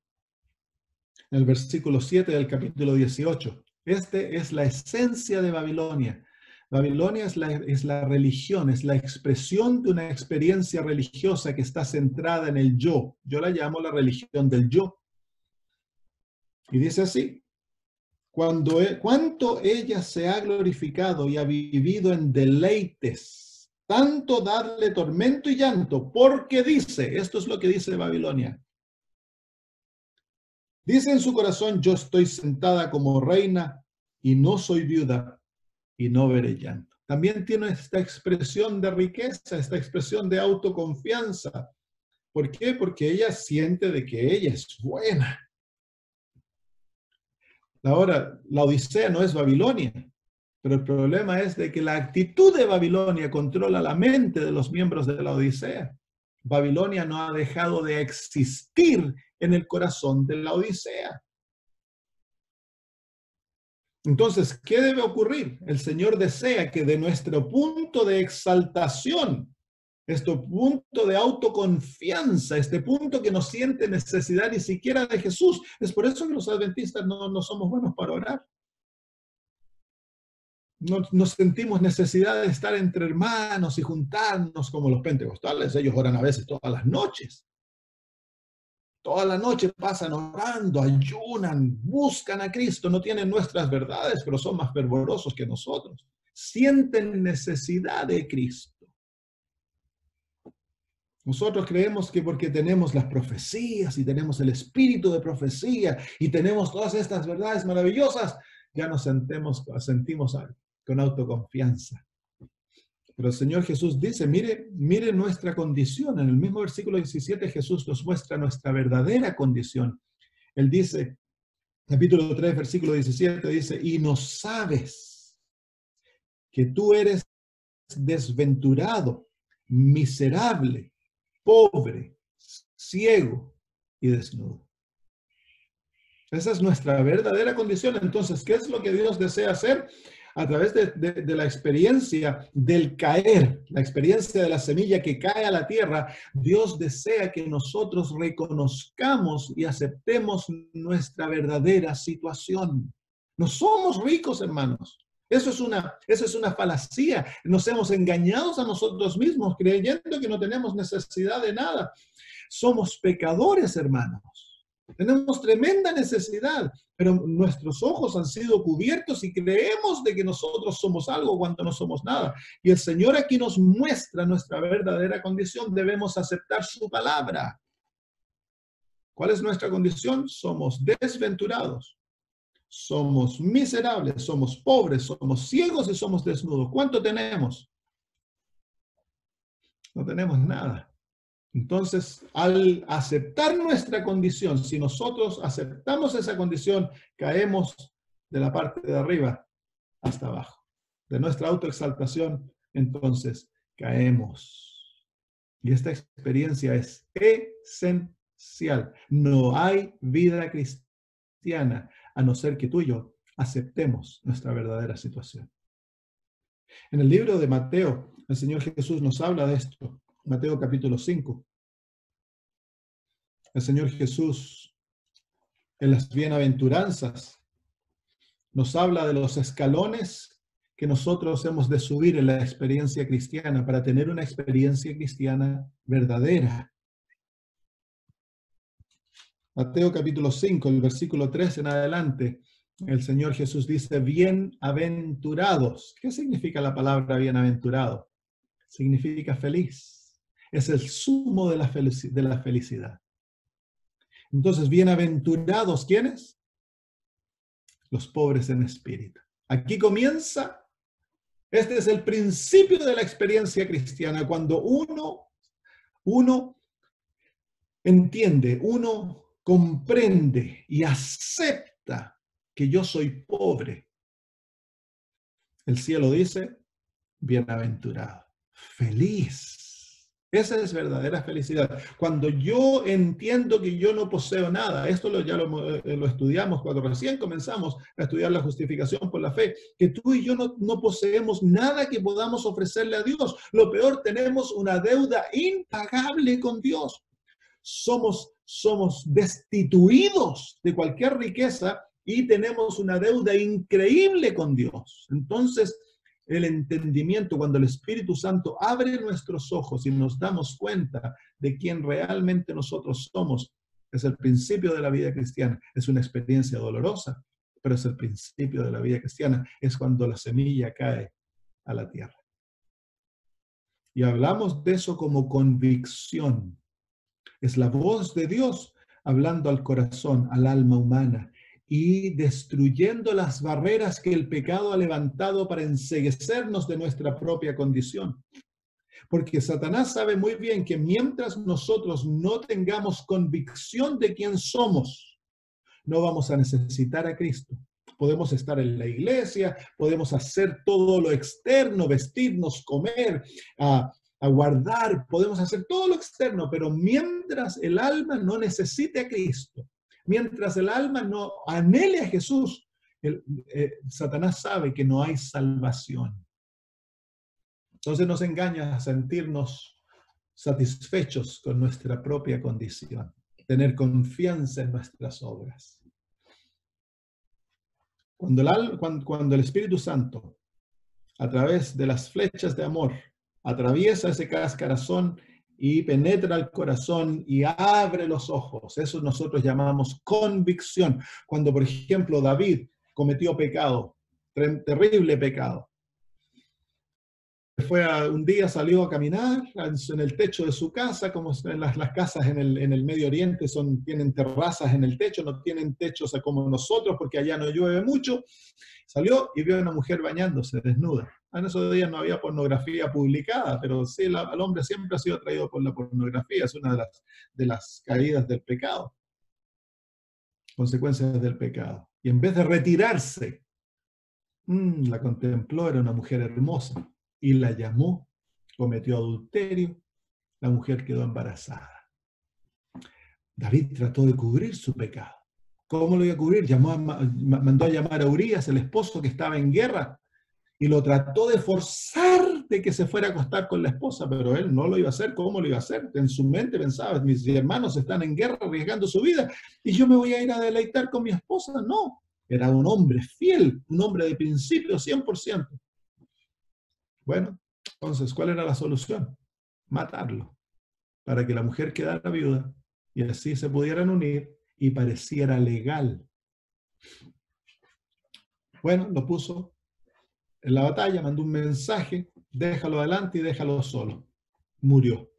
el versículo 7 del capítulo 18, este es la esencia de Babilonia. Babilonia es la religión, es la expresión de una experiencia religiosa que está centrada en el yo. Yo la llamo la religión del yo. Y dice así, cuanto ella se ha glorificado y ha vivido en deleites, tanto darle tormento y llanto, porque dice, esto es lo que dice Babilonia, dice en su corazón, yo estoy sentada como reina y no soy viuda y no veré llanto. También tiene esta expresión de riqueza, esta expresión de autoconfianza. ¿Por qué? Porque ella siente de que ella es buena. Ahora, la Odisea no es Babilonia, pero el problema es de que la actitud de Babilonia controla la mente de los miembros de la Odisea. Babilonia no ha dejado de existir en el corazón de la Odisea. Entonces, ¿qué debe ocurrir? El Señor desea que de nuestro punto de exaltación, este punto de autoconfianza, este punto que no siente necesidad ni siquiera de Jesús. Es por eso que los adventistas no somos buenos para orar. No sentimos necesidad de estar entre hermanos y juntarnos como los pentecostales. Ellos oran a veces todas las noches. Toda la noche pasan orando, ayunan, buscan a Cristo. No tienen nuestras verdades, pero son más fervorosos que nosotros. Sienten necesidad de Cristo. Nosotros creemos que porque tenemos las profecías y tenemos el espíritu de profecía y tenemos todas estas verdades maravillosas, ya nos sentimos con autoconfianza. Pero el Señor Jesús dice, mire nuestra condición. En el mismo versículo 17 Jesús nos muestra nuestra verdadera condición. Él dice, capítulo 3, versículo 17, dice, y no sabes que tú eres desventurado, miserable, pobre, ciego y desnudo. Esa es nuestra verdadera condición. Entonces, ¿qué es lo que Dios desea hacer? A través de la experiencia del caer, la experiencia de la semilla que cae a la tierra, Dios desea que nosotros reconozcamos y aceptemos nuestra verdadera situación. No somos ricos, hermanos. Eso es una falacia. Nos hemos engañado a nosotros mismos creyendo que no tenemos necesidad de nada. Somos pecadores, hermanos. Tenemos tremenda necesidad, pero nuestros ojos han sido cubiertos y creemos de que nosotros somos algo cuando no somos nada. Y el Señor aquí nos muestra nuestra verdadera condición. Debemos aceptar su palabra. ¿Cuál es nuestra condición? Somos desventurados. Somos miserables, somos pobres, somos ciegos y somos desnudos. ¿Cuánto tenemos? No tenemos nada. Entonces, al aceptar nuestra condición, si nosotros aceptamos esa condición, caemos de la parte de arriba hasta abajo. De nuestra autoexaltación, entonces caemos. Y esta experiencia es esencial. No hay vida cristiana a no ser que tú y yo aceptemos nuestra verdadera situación. En el libro de Mateo, el Señor Jesús nos habla de esto. Mateo capítulo 5. El Señor Jesús, en las bienaventuranzas, nos habla de los escalones que nosotros hemos de subir en la experiencia cristiana para tener una experiencia cristiana verdadera. Mateo capítulo 5, el versículo 3 en adelante, el Señor Jesús dice, bienaventurados. ¿Qué significa la palabra bienaventurado? Significa feliz. Es el sumo de la felicidad. Entonces, bienaventurados, ¿quiénes? Los pobres en espíritu. Aquí comienza, este es el principio de la experiencia cristiana, cuando uno uno entiende, uno comprende y acepta que yo soy pobre, el cielo dice, bienaventurado, feliz. Esa es verdadera felicidad. Cuando yo entiendo que yo no poseo nada, esto ya lo estudiamos cuando recién comenzamos a estudiar la justificación por la fe, que tú y yo no poseemos nada que podamos ofrecerle a Dios. Lo peor, tenemos una deuda impagable con Dios. Somos destituidos de cualquier riqueza y tenemos una deuda increíble con Dios. Entonces, el entendimiento, cuando el Espíritu Santo abre nuestros ojos y nos damos cuenta de quién realmente nosotros somos, es el principio de la vida cristiana. Es una experiencia dolorosa, pero es el principio de la vida cristiana. Es cuando la semilla cae a la tierra. Y hablamos de eso como convicción. Es la voz de Dios hablando al corazón, al alma humana, y destruyendo las barreras que el pecado ha levantado para enceguecernos de nuestra propia condición. Porque Satanás sabe muy bien que mientras nosotros no tengamos convicción de quién somos, no vamos a necesitar a Cristo. Podemos estar en la iglesia, podemos hacer todo lo externo, vestirnos, comer, a guardar, podemos hacer todo lo externo, pero mientras el alma no necesite a Cristo, mientras el alma no anhele a Jesús, Satanás sabe que no hay salvación. Entonces nos engaña a sentirnos satisfechos con nuestra propia condición, tener confianza en nuestras obras. Cuando el Espíritu Santo, a través de las flechas de amor, atraviesa ese caparazón y penetra el corazón y abre los ojos. Eso nosotros llamamos convicción. Cuando, por ejemplo, David cometió pecado, terrible pecado. Un día salió a caminar en el techo de su casa, como en las casas en el Medio Oriente tienen terrazas en el techo, no tienen techos como nosotros porque allá no llueve mucho. Salió y vio a una mujer bañándose desnuda. En esos días no había pornografía publicada, pero sí, el hombre siempre ha sido atraído por la pornografía. Es una de las caídas del pecado, consecuencias del pecado. Y en vez de retirarse, la contempló, era una mujer hermosa, y la llamó, cometió adulterio, la mujer quedó embarazada. David trató de cubrir su pecado. ¿Cómo lo iba a cubrir? Mandó a llamar a Urías, el esposo que estaba en guerra, y lo trató de forzar de que se fuera a acostar con la esposa, pero él no lo iba a hacer. ¿Cómo lo iba a hacer? En su mente pensaba, mis hermanos están en guerra arriesgando su vida, y yo me voy a ir a deleitar con mi esposa. No, era un hombre fiel, un hombre de principio 100%. Bueno, entonces, ¿cuál era la solución? Matarlo, para que la mujer quedara viuda, y así se pudieran unir, y pareciera legal. Bueno, lo puso en la batalla, mandó un mensaje, déjalo adelante y déjalo solo. Murió.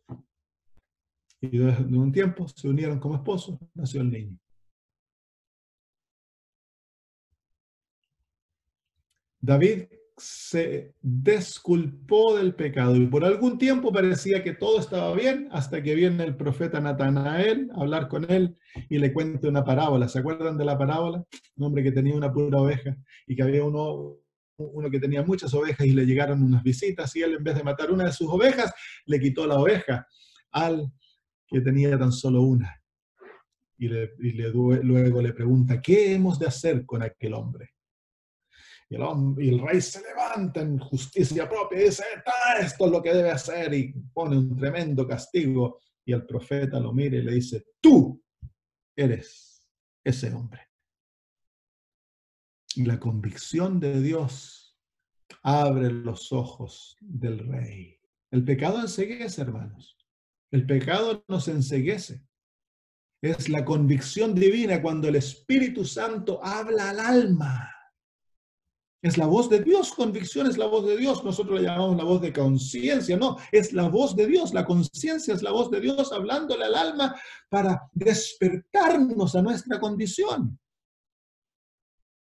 Y de un tiempo se unieron como esposos, nació el niño. David se desculpó del pecado y por algún tiempo parecía que todo estaba bien hasta que viene el profeta Natanael a hablar con él y le cuenta una parábola. ¿Se acuerdan de la parábola? Un hombre que tenía una pura oveja y que había uno que tenía muchas ovejas y le llegaron unas visitas y él, en vez de matar una de sus ovejas, le quitó la oveja al que tenía tan solo una. Y luego le pregunta, ¿qué hemos de hacer con aquel hombre? Y el rey se levanta en justicia propia y dice, esto es lo que debe hacer, y pone un tremendo castigo. Y el profeta lo mira y le dice, tú eres ese hombre. Y la convicción de Dios abre los ojos del rey. El pecado enceguece, hermanos. El pecado nos enceguece. Es la convicción divina cuando el Espíritu Santo habla al alma. Es la voz de Dios, convicción es la voz de Dios. Nosotros la llamamos la voz de conciencia, no, es la voz de Dios. La conciencia es la voz de Dios hablándole al alma para despertarnos a nuestra condición.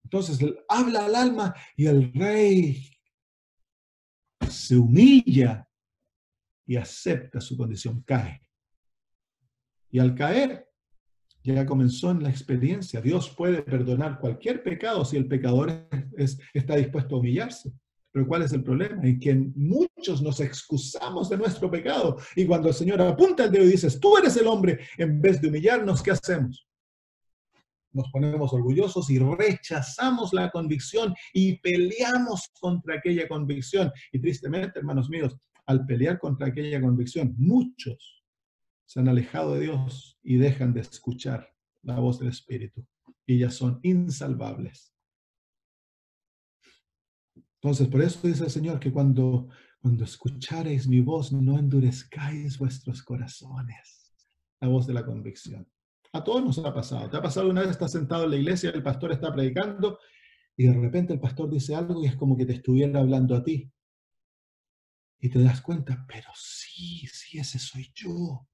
Entonces, habla al alma y el rey se humilla y acepta su condición, cae. Y al caer, ya comenzó en la experiencia. Dios puede perdonar cualquier pecado si el pecador está dispuesto a humillarse. Pero ¿cuál es el problema? En que muchos nos excusamos de nuestro pecado. Y cuando el Señor apunta el dedo y dice, tú eres el hombre, en vez de humillarnos, ¿qué hacemos? Nos ponemos orgullosos y rechazamos la convicción y peleamos contra aquella convicción. Y tristemente, hermanos míos, al pelear contra aquella convicción, muchos se han alejado de Dios y dejan de escuchar la voz del Espíritu. Y ya son insalvables. Entonces, por eso dice el Señor que cuando escuchareis mi voz, no endurezcáis vuestros corazones. La voz de la convicción. A todos nos ha pasado. ¿Te ha pasado una vez estás sentado en la iglesia, el pastor está predicando y de repente el pastor dice algo y es como que te estuviera hablando a ti? Y te das cuenta, pero sí, ese soy yo.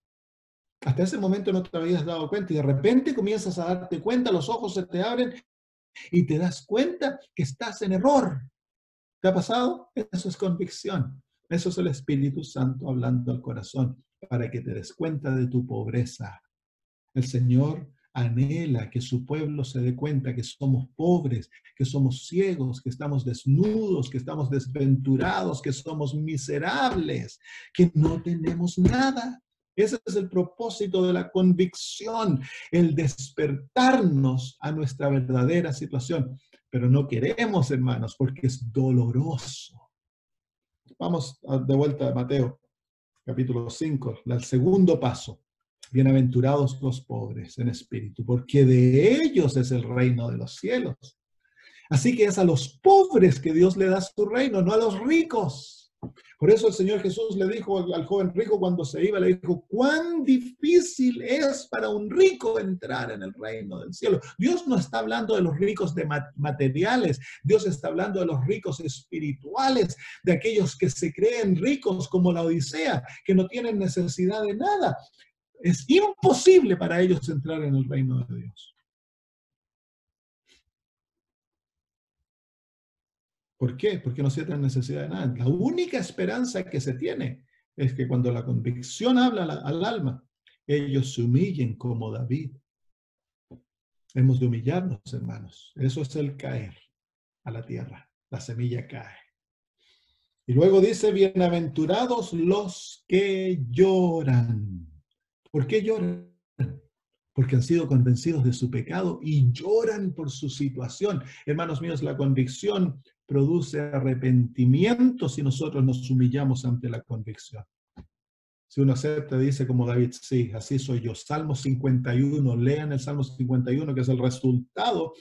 Hasta ese momento no te habías dado cuenta y de repente comienzas a darte cuenta, los ojos se te abren y te das cuenta que estás en error. ¿Te ha pasado? Eso es convicción. Eso es el Espíritu Santo hablando al corazón para que te des cuenta de tu pobreza. El Señor anhela que su pueblo se dé cuenta que somos pobres, que somos ciegos, que estamos desnudos, que estamos desventurados, que somos miserables, que no tenemos nada. Ese es el propósito de la convicción, el despertarnos a nuestra verdadera situación. Pero no queremos, hermanos, porque es doloroso. Vamos de vuelta a Mateo, capítulo 5, el segundo paso. Bienaventurados los pobres en espíritu, porque de ellos es el reino de los cielos. Así que es a los pobres que Dios le da su reino, no a los ricos. Por eso el Señor Jesús le dijo al joven rico cuando se iba, le dijo, cuán difícil es para un rico entrar en el reino del cielo. Dios no está hablando de los ricos de materiales, Dios está hablando de los ricos espirituales, de aquellos que se creen ricos como la Odisea, que no tienen necesidad de nada. Es imposible para ellos entrar en el reino de Dios. ¿Por qué? Porque no sienten necesidad de nada. La única esperanza que se tiene es que cuando la convicción habla al alma, ellos se humillen como David. Hemos de humillarnos, hermanos. Eso es el caer a la tierra. La semilla cae. Y luego dice, bienaventurados los que lloran. ¿Por qué lloran? Porque han sido convencidos de su pecado y lloran por su situación. Hermanos míos, la convicción produce arrepentimiento si nosotros nos humillamos ante la convicción. Si uno acepta, dice como David, sí, así soy yo. Salmo 51, lean el Salmo 51, que es el resultado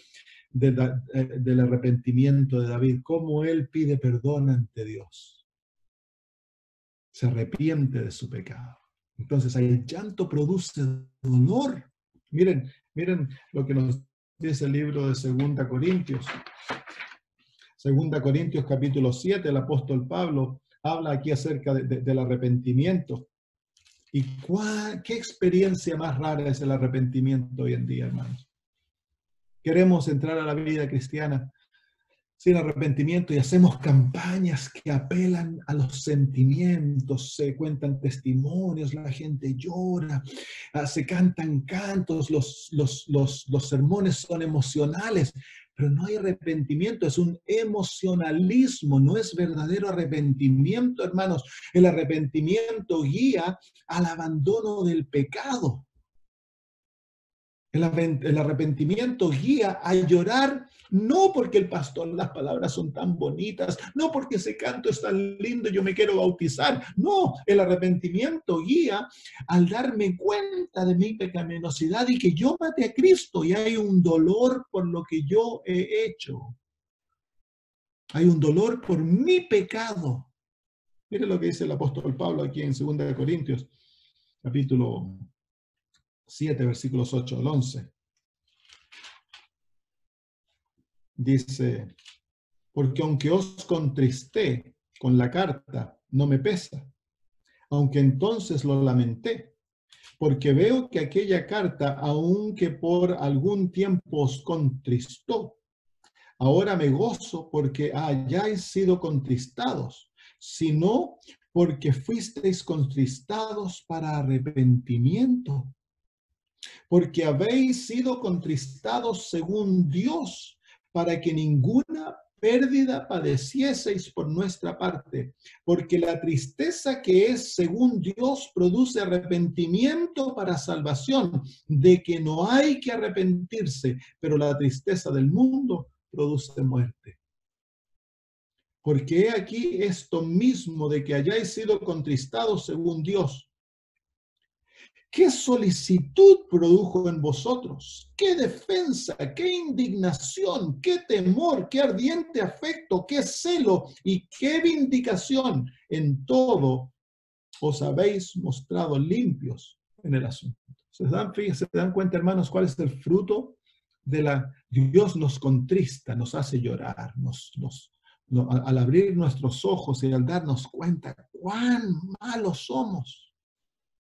del arrepentimiento de David, cómo él pide perdón ante Dios. Se arrepiente de su pecado. Entonces, el llanto produce dolor. Miren lo que nos dice el libro de 2 Corintios. 2 Corintios capítulo 7, el apóstol Pablo habla aquí acerca del arrepentimiento. ¿Y qué experiencia más rara es el arrepentimiento hoy en día, hermanos? Queremos entrar a la vida cristiana sin arrepentimiento y hacemos campañas que apelan a los sentimientos, se cuentan testimonios, la gente llora, se cantan cantos, los sermones son emocionales, pero no hay arrepentimiento, es un emocionalismo, no es verdadero arrepentimiento, hermanos. El arrepentimiento guía al abandono del pecado. El arrepentimiento guía a llorar, no porque el pastor, las palabras son tan bonitas, no porque ese canto es tan lindo, yo me quiero bautizar. No, el arrepentimiento guía al darme cuenta de mi pecaminosidad y que yo maté a Cristo y hay un dolor por lo que yo he hecho. Hay un dolor por mi pecado. Mire lo que dice el apóstol Pablo aquí en 2 Corintios, capítulo 7, versículos 8 al 11. Dice, porque aunque os contristé con la carta, no me pesa, aunque entonces lo lamenté, porque veo que aquella carta, aunque por algún tiempo os contristó, ahora me gozo porque hayáis sido contristados, sino porque fuisteis contristados para arrepentimiento. porque habéis sido contristados según Dios, para que ninguna pérdida padecieseis por nuestra parte, porque la tristeza que es según Dios produce arrepentimiento para salvación, de que no hay que arrepentirse, pero la tristeza del mundo produce muerte. Porque he aquí esto mismo de que hayáis sido contristados según Dios. ¿Qué solicitud produjo en vosotros? ¿Qué defensa? ¿Qué indignación? ¿Qué temor? ¿Qué ardiente afecto? ¿Qué celo? ¿Y qué vindicación? En todo os habéis mostrado limpios en el asunto. ¿Se dan cuenta, hermanos, cuál es el fruto de la... Dios nos contrista, nos hace llorar, al abrir nuestros ojos y al darnos cuenta cuán malos somos.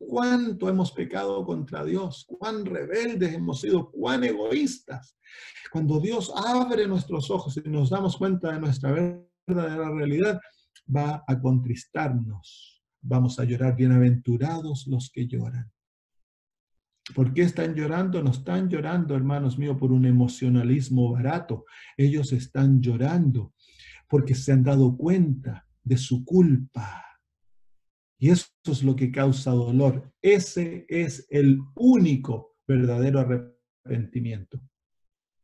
Cuánto hemos pecado contra Dios, cuán rebeldes hemos sido, cuán egoístas. Cuando Dios abre nuestros ojos y nos damos cuenta de nuestra verdadera realidad, va a contristarnos. Vamos a llorar. Bienaventurados los que lloran. ¿Por qué están llorando? No están llorando, hermanos míos, por un emocionalismo barato. Ellos están llorando porque se han dado cuenta de su culpa. Y eso es lo que causa dolor. Ese es el único verdadero arrepentimiento.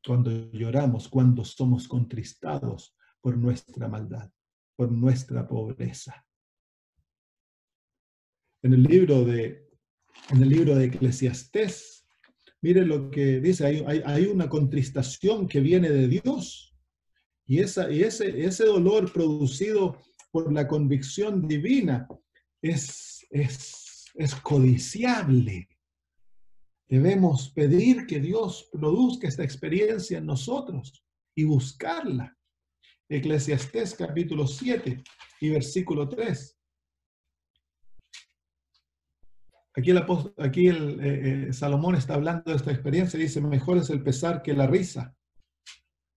Cuando lloramos, cuando somos contristados por nuestra maldad, por nuestra pobreza. En el libro de Eclesiastés, mire lo que dice, hay una contristación que viene de Dios. Y ese dolor producido por la convicción divina es codiciable. Debemos pedir que Dios produzca esta experiencia en nosotros y buscarla. Eclesiastés capítulo 7 y versículo 3. Aquí Salomón está hablando de esta experiencia y dice, mejor es el pesar que la risa,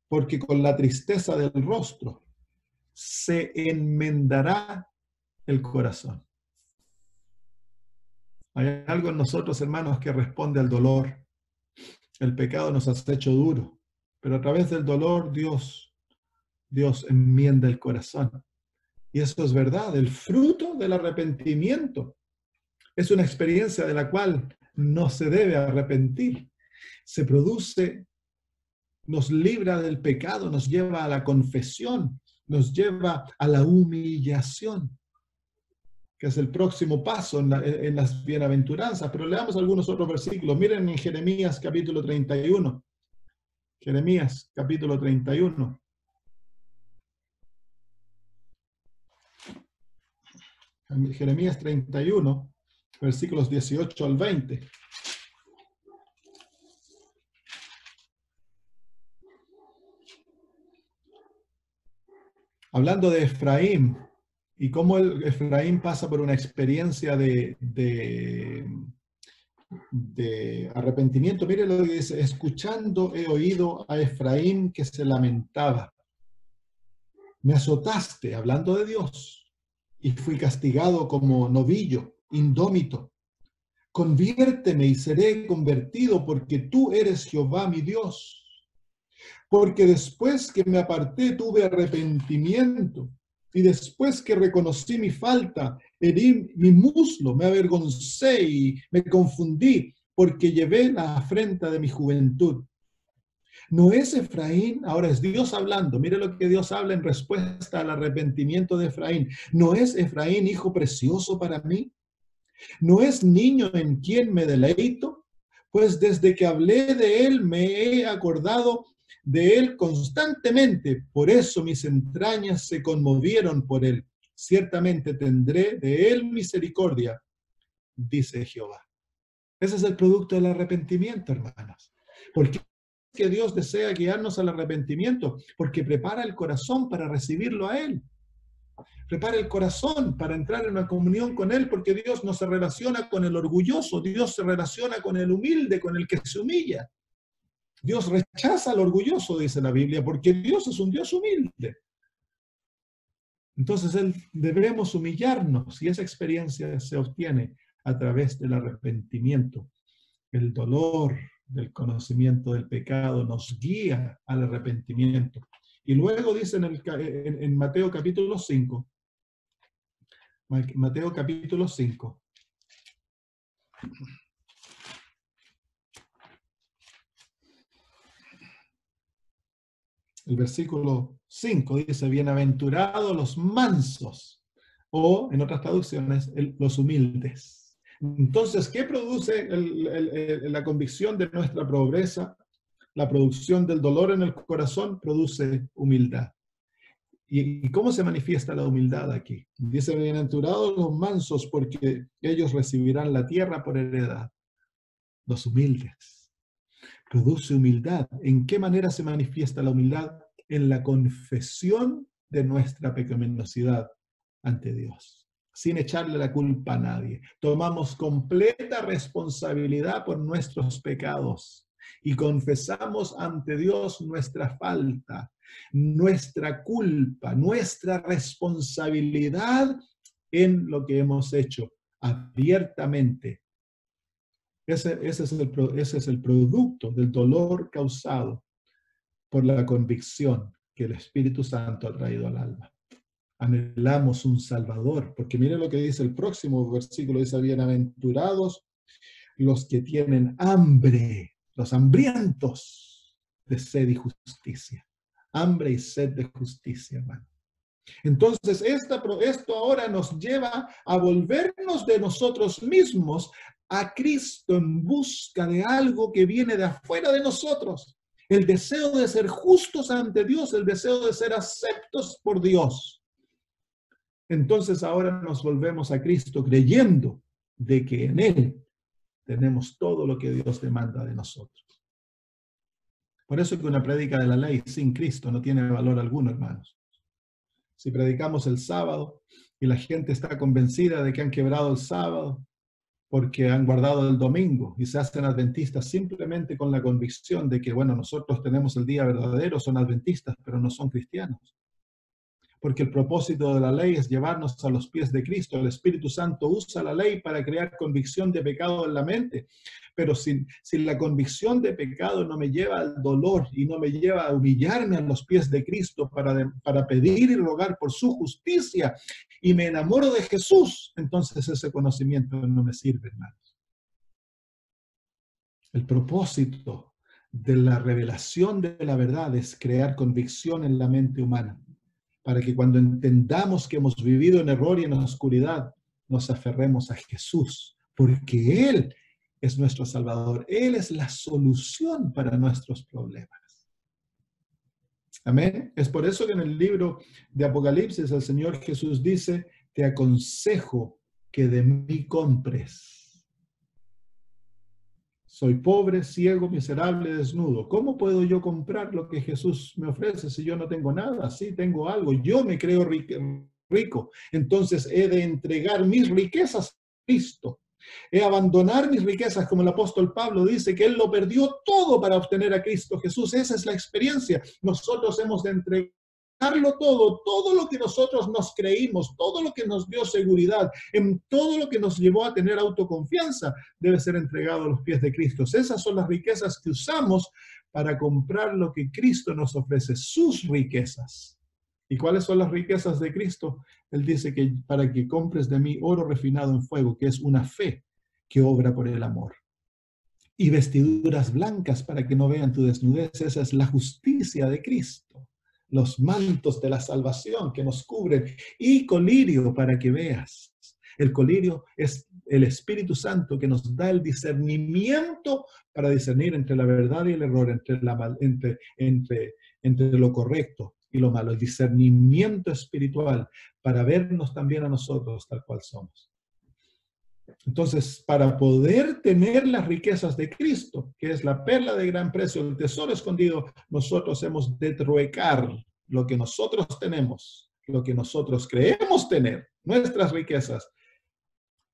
porque con la tristeza del rostro se enmendará el corazón. Hay algo en nosotros, hermanos, que responde al dolor. El pecado nos ha hecho duro, pero a través del dolor Dios enmienda el corazón. Y eso es verdad, el fruto del arrepentimiento es una experiencia de la cual no se debe arrepentir. Se produce, nos libra del pecado, nos lleva a la confesión, nos lleva a la humillación, que es el próximo paso en las bienaventuranzas. Pero leamos algunos otros versículos. Miren en Jeremías capítulo 31. Jeremías capítulo 31. Jeremías 31, versículos 18 al 20. Hablando de Efraín y cómo Efraín pasa por una experiencia de arrepentimiento. Mire lo que dice, escuchando he oído a Efraín que se lamentaba. Me azotaste, hablando de Dios, y fui castigado como novillo, indómito. Conviérteme y seré convertido, porque tú eres Jehová mi Dios. Porque después que me aparté tuve arrepentimiento, y después que reconocí mi falta, herí mi muslo, me avergoncé y me confundí, porque llevé la afrenta de mi juventud. No es Efraín, ahora es Dios hablando. Mire lo que Dios habla en respuesta al arrepentimiento de Efraín. ¿No es Efraín hijo precioso para mí? ¿No es niño en quien me deleito? Pues desde que hablé de él me he acordado de él constantemente. Por eso mis entrañas se conmovieron por él. Ciertamente tendré de él misericordia, dice Jehová. Ese es el producto del arrepentimiento, hermanos. ¿Por qué que Dios desea guiarnos al arrepentimiento? Porque prepara el corazón para recibirlo a Él. Prepara el corazón para entrar en una comunión con Él, porque Dios no se relaciona con el orgulloso, Dios se relaciona con el humilde, con el que se humilla. Dios rechaza al orgulloso, dice la Biblia, porque Dios es un Dios humilde. Entonces debemos humillarnos y esa experiencia se obtiene a través del arrepentimiento. El dolor del conocimiento del pecado nos guía al arrepentimiento. Y luego dice en Mateo capítulo 5, Mateo capítulo 5, el versículo 5 dice, bienaventurados los mansos, o en otras traducciones, los humildes. Entonces, ¿qué produce la convicción de nuestra pobreza? La producción del dolor en el corazón produce humildad. ¿Y cómo se manifiesta la humildad aquí? Dice, bienaventurados los mansos, porque ellos recibirán la tierra por heredad. Los humildes. Produce humildad. ¿En qué manera se manifiesta la humildad? En la confesión de nuestra pecaminosidad ante Dios, sin echarle la culpa a nadie. Tomamos completa responsabilidad por nuestros pecados y confesamos ante Dios nuestra falta, nuestra culpa, nuestra responsabilidad en lo que hemos hecho abiertamente. Ese es el producto del dolor causado por la convicción que el Espíritu Santo ha traído al alma. Anhelamos un Salvador, porque mire lo que dice el próximo versículo, dice, bienaventurados los que tienen hambre, los hambrientos de sed y justicia. Hambre y sed de justicia, hermano. Entonces, esto ahora nos lleva a volvernos de nosotros mismos a Cristo en busca de algo que viene de afuera de nosotros. El deseo de ser justos ante Dios, el deseo de ser aceptos por Dios. Entonces ahora nos volvemos a Cristo creyendo de que en Él tenemos todo lo que Dios demanda de nosotros. Por eso es que una prédica de la ley sin Cristo no tiene valor alguno, hermanos. Si predicamos el sábado y la gente está convencida de que han quebrado el sábado porque han guardado el domingo y se hacen adventistas simplemente con la convicción de que, bueno, nosotros tenemos el día verdadero, son adventistas, pero no son cristianos. Porque el propósito de la ley es llevarnos a los pies de Cristo. El Espíritu Santo usa la ley para crear convicción de pecado en la mente. Pero si la convicción de pecado no me lleva al dolor y no me lleva a humillarme a los pies de Cristo para pedir y rogar por su justicia y me enamoro de Jesús, entonces ese conocimiento no me sirve, hermanos. El propósito de la revelación de la verdad es crear convicción en la mente humana, para que cuando entendamos que hemos vivido en error y en oscuridad, nos aferremos a Jesús, porque Él es nuestro Salvador. Él es la solución para nuestros problemas. Amén. Es por eso que en el libro de Apocalipsis el Señor Jesús dice, te aconsejo que de mí compres. Soy pobre, ciego, miserable, desnudo. ¿Cómo puedo yo comprar lo que Jesús me ofrece si yo no tengo nada? Sí, tengo algo. Yo me creo rico. Entonces he de entregar mis riquezas a Cristo. He de abandonar mis riquezas, como el apóstol Pablo dice, que él lo perdió todo para obtener a Cristo Jesús. Esa es la experiencia. Nosotros hemos de entregarlo todo lo que nosotros nos creímos, todo lo que nos dio seguridad, en todo lo que nos llevó a tener autoconfianza, debe ser entregado a los pies de Cristo. Esas son las riquezas que usamos para comprar lo que Cristo nos ofrece, sus riquezas. ¿Y cuáles son las riquezas de Cristo? Él dice que para que compres de mí oro refinado en fuego, que es una fe que obra por el amor. Y vestiduras blancas para que no vean tu desnudez. Esa es la justicia de Cristo. Los mantos de la salvación que nos cubren. Y colirio para que veas. El colirio es el Espíritu Santo que nos da el discernimiento para discernir entre la verdad y el error, entre lo correcto y lo malo, el discernimiento espiritual para vernos también a nosotros tal cual somos. Entonces, para poder tener las riquezas de Cristo, que es la perla de gran precio, el tesoro escondido, nosotros hemos de truecar lo que nosotros tenemos, lo que nosotros creemos tener, nuestras riquezas,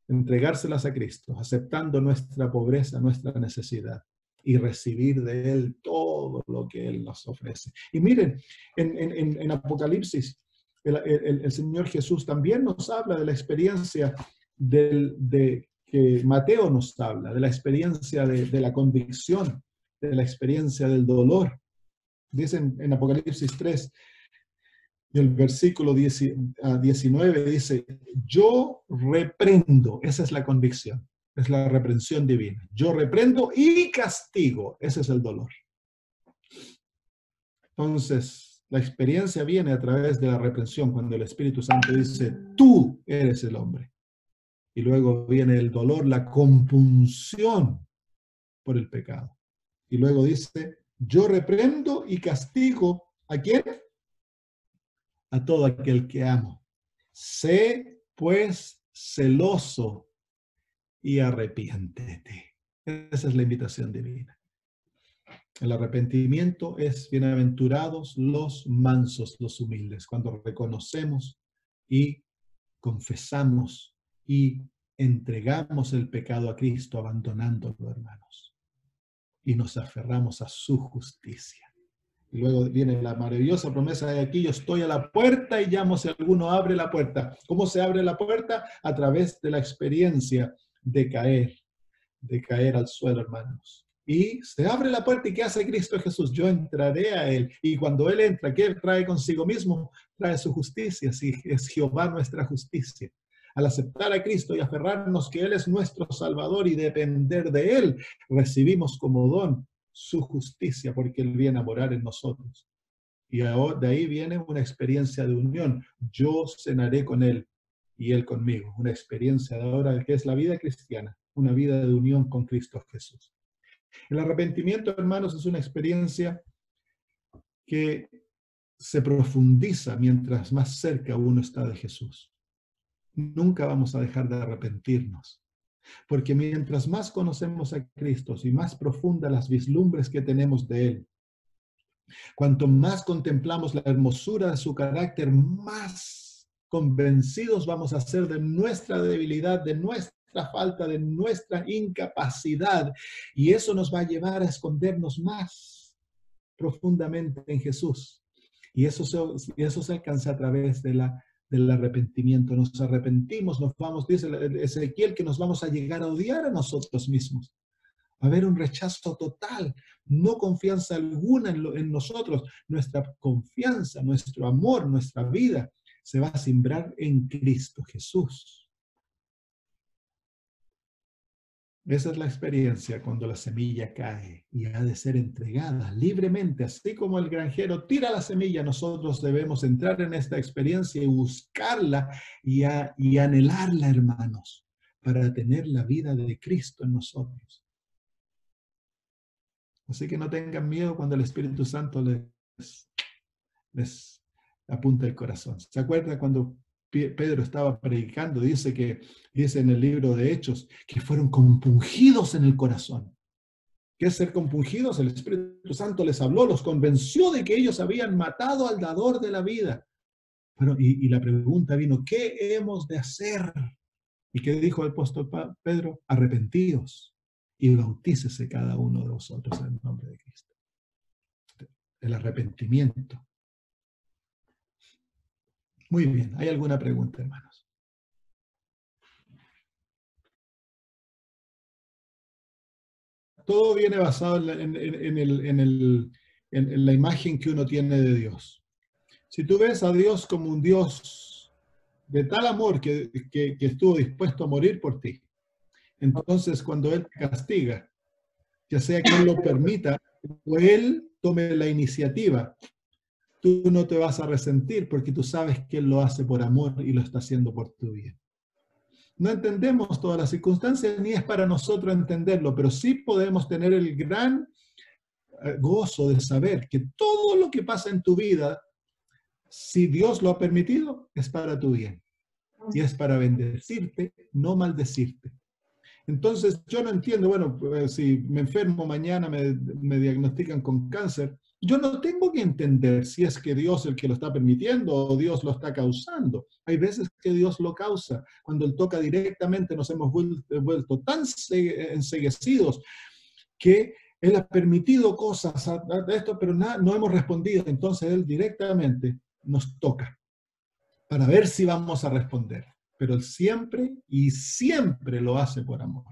entregárselas a Cristo, aceptando nuestra pobreza, nuestra necesidad, y recibir de Él todo lo que Él nos ofrece. Y miren, en Apocalipsis, el Señor Jesús también nos habla de la experiencia de que Mateo nos habla, de la experiencia de la convicción, de la experiencia del dolor. Dicen en Apocalipsis 3, el versículo 19 dice, yo reprendo, esa es la convicción, es la reprensión divina. Yo reprendo y castigo, ese es el dolor. Entonces, la experiencia viene a través de la reprensión, cuando el Espíritu Santo dice, tú eres el hombre. Y luego viene el dolor, la compunción por el pecado. Y luego dice, yo reprendo y castigo, ¿a quién? A todo aquel que amo. Sé, pues, celoso y arrepiéntete. Esa es la invitación divina. El arrepentimiento es bienaventurados los mansos, los humildes, cuando reconocemos y confesamos y entregamos el pecado a Cristo, abandonándolo, hermanos, y nos aferramos a su justicia. Y luego viene la maravillosa promesa de aquí, yo estoy a la puerta y llamo si alguno abre la puerta. ¿Cómo se abre la puerta? A través de la experiencia de caer al suelo, hermanos. Y se abre la puerta, ¿y qué hace Cristo Jesús? Yo entraré a Él. Y cuando Él entra, ¿qué Él trae consigo mismo? Trae su justicia, sí, es Jehová nuestra justicia. Al aceptar a Cristo y aferrarnos que Él es nuestro Salvador y depender de Él, recibimos como don su justicia, porque Él viene a morar en nosotros. Y ahora, de ahí viene una experiencia de unión. Yo cenaré con Él y Él conmigo. Una experiencia de ahora que es la vida cristiana, una vida de unión con Cristo Jesús. El arrepentimiento, hermanos, es una experiencia que se profundiza mientras más cerca uno está de Jesús. Nunca vamos a dejar de arrepentirnos, porque mientras más conocemos a Cristo y más profundas las vislumbres que tenemos de Él, cuanto más contemplamos la hermosura de su carácter, más convencidos vamos a ser de nuestra debilidad, de nuestra falta, de nuestra incapacidad, y eso nos va a llevar a escondernos más profundamente en Jesús. Y eso se alcanza a través del arrepentimiento. Nos arrepentimos, nos vamos, dice Ezequiel, que nos vamos a llegar a odiar a nosotros mismos. Va a haber un rechazo total, no confianza alguna en nosotros. Nuestra confianza, nuestro amor, nuestra vida se va a siembrar en Cristo Jesús. Esa es la experiencia cuando la semilla cae y ha de ser entregada libremente. Así como el granjero tira la semilla, nosotros debemos entrar en esta experiencia y buscarla y anhelarla, hermanos, para tener la vida de Cristo en nosotros. Así que no tengan miedo cuando el Espíritu Santo les apunta el corazón. ¿Se acuerdan cuando Pedro estaba predicando? Dice en el libro de Hechos que fueron compungidos en el corazón. ¿Qué es ser compungidos? El Espíritu Santo les habló, los convenció de que ellos habían matado al dador de la vida. Pero, y la pregunta vino, ¿qué hemos de hacer? ¿Y qué dijo el apóstol Pedro? Arrepentíos y bautícese cada uno de vosotros en el nombre de Cristo. El arrepentimiento. Muy bien, ¿hay alguna pregunta, hermanos? Todo viene basado en la imagen que uno tiene de Dios. Si tú ves a Dios como un Dios de tal amor que estuvo dispuesto a morir por ti, entonces cuando Él te castiga, ya sea que Él lo permita o Él tome la iniciativa, tú no te vas a resentir porque tú sabes que Él lo hace por amor y lo está haciendo por tu bien. No entendemos todas las circunstancias ni es para nosotros entenderlo, pero sí podemos tener el gran gozo de saber que todo lo que pasa en tu vida, si Dios lo ha permitido, es para tu bien. Y es para bendecirte, no maldecirte. Entonces, yo no entiendo, bueno, si me enfermo mañana, me diagnostican con cáncer, yo no tengo que entender si es que Dios es el que lo está permitiendo o Dios lo está causando. Hay veces que Dios lo causa. Cuando Él toca directamente nos hemos vuelto tan enceguecidos que Él ha permitido cosas a esto, pero no hemos respondido. Entonces Él directamente nos toca para ver si vamos a responder. pero Él siempre y siempre lo hace por amor.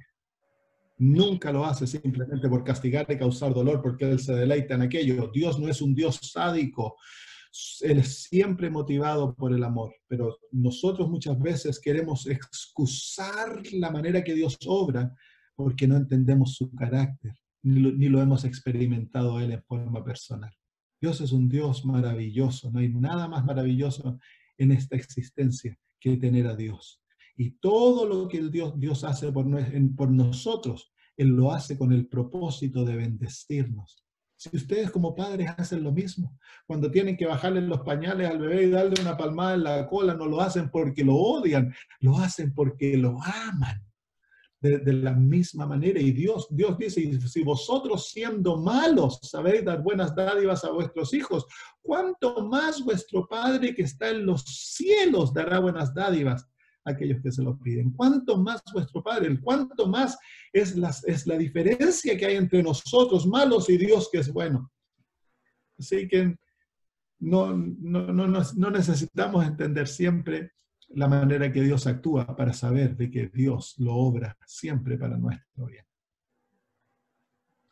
Nunca lo hace simplemente por castigar y causar dolor, porque Él se deleita en aquello. Dios no es un Dios sádico. Él es siempre motivado por el amor, pero nosotros muchas veces queremos excusar la manera que Dios obra porque no entendemos su carácter, ni lo hemos experimentado Él en forma personal. Dios es un Dios maravilloso, no hay nada más maravilloso en esta existencia que tener a Dios. Y todo lo que Dios hace por nosotros, Él lo hace con el propósito de bendecirnos. Si ustedes como padres hacen lo mismo, cuando tienen que bajarle los pañales al bebé y darle una palmada en la cola, no lo hacen porque lo odian, lo hacen porque lo aman. De la misma manera, y Dios dice, si vosotros siendo malos sabéis dar buenas dádivas a vuestros hijos, ¿cuánto más vuestro Padre que está en los cielos dará buenas dádivas a aquellos que se lo piden? ¿Cuánto más vuestro Padre? ¿Cuánto más es la diferencia que hay entre nosotros malos y Dios que es bueno? Así que no necesitamos entender siempre la manera que Dios actúa para saber de que Dios lo obra siempre para nuestro bien.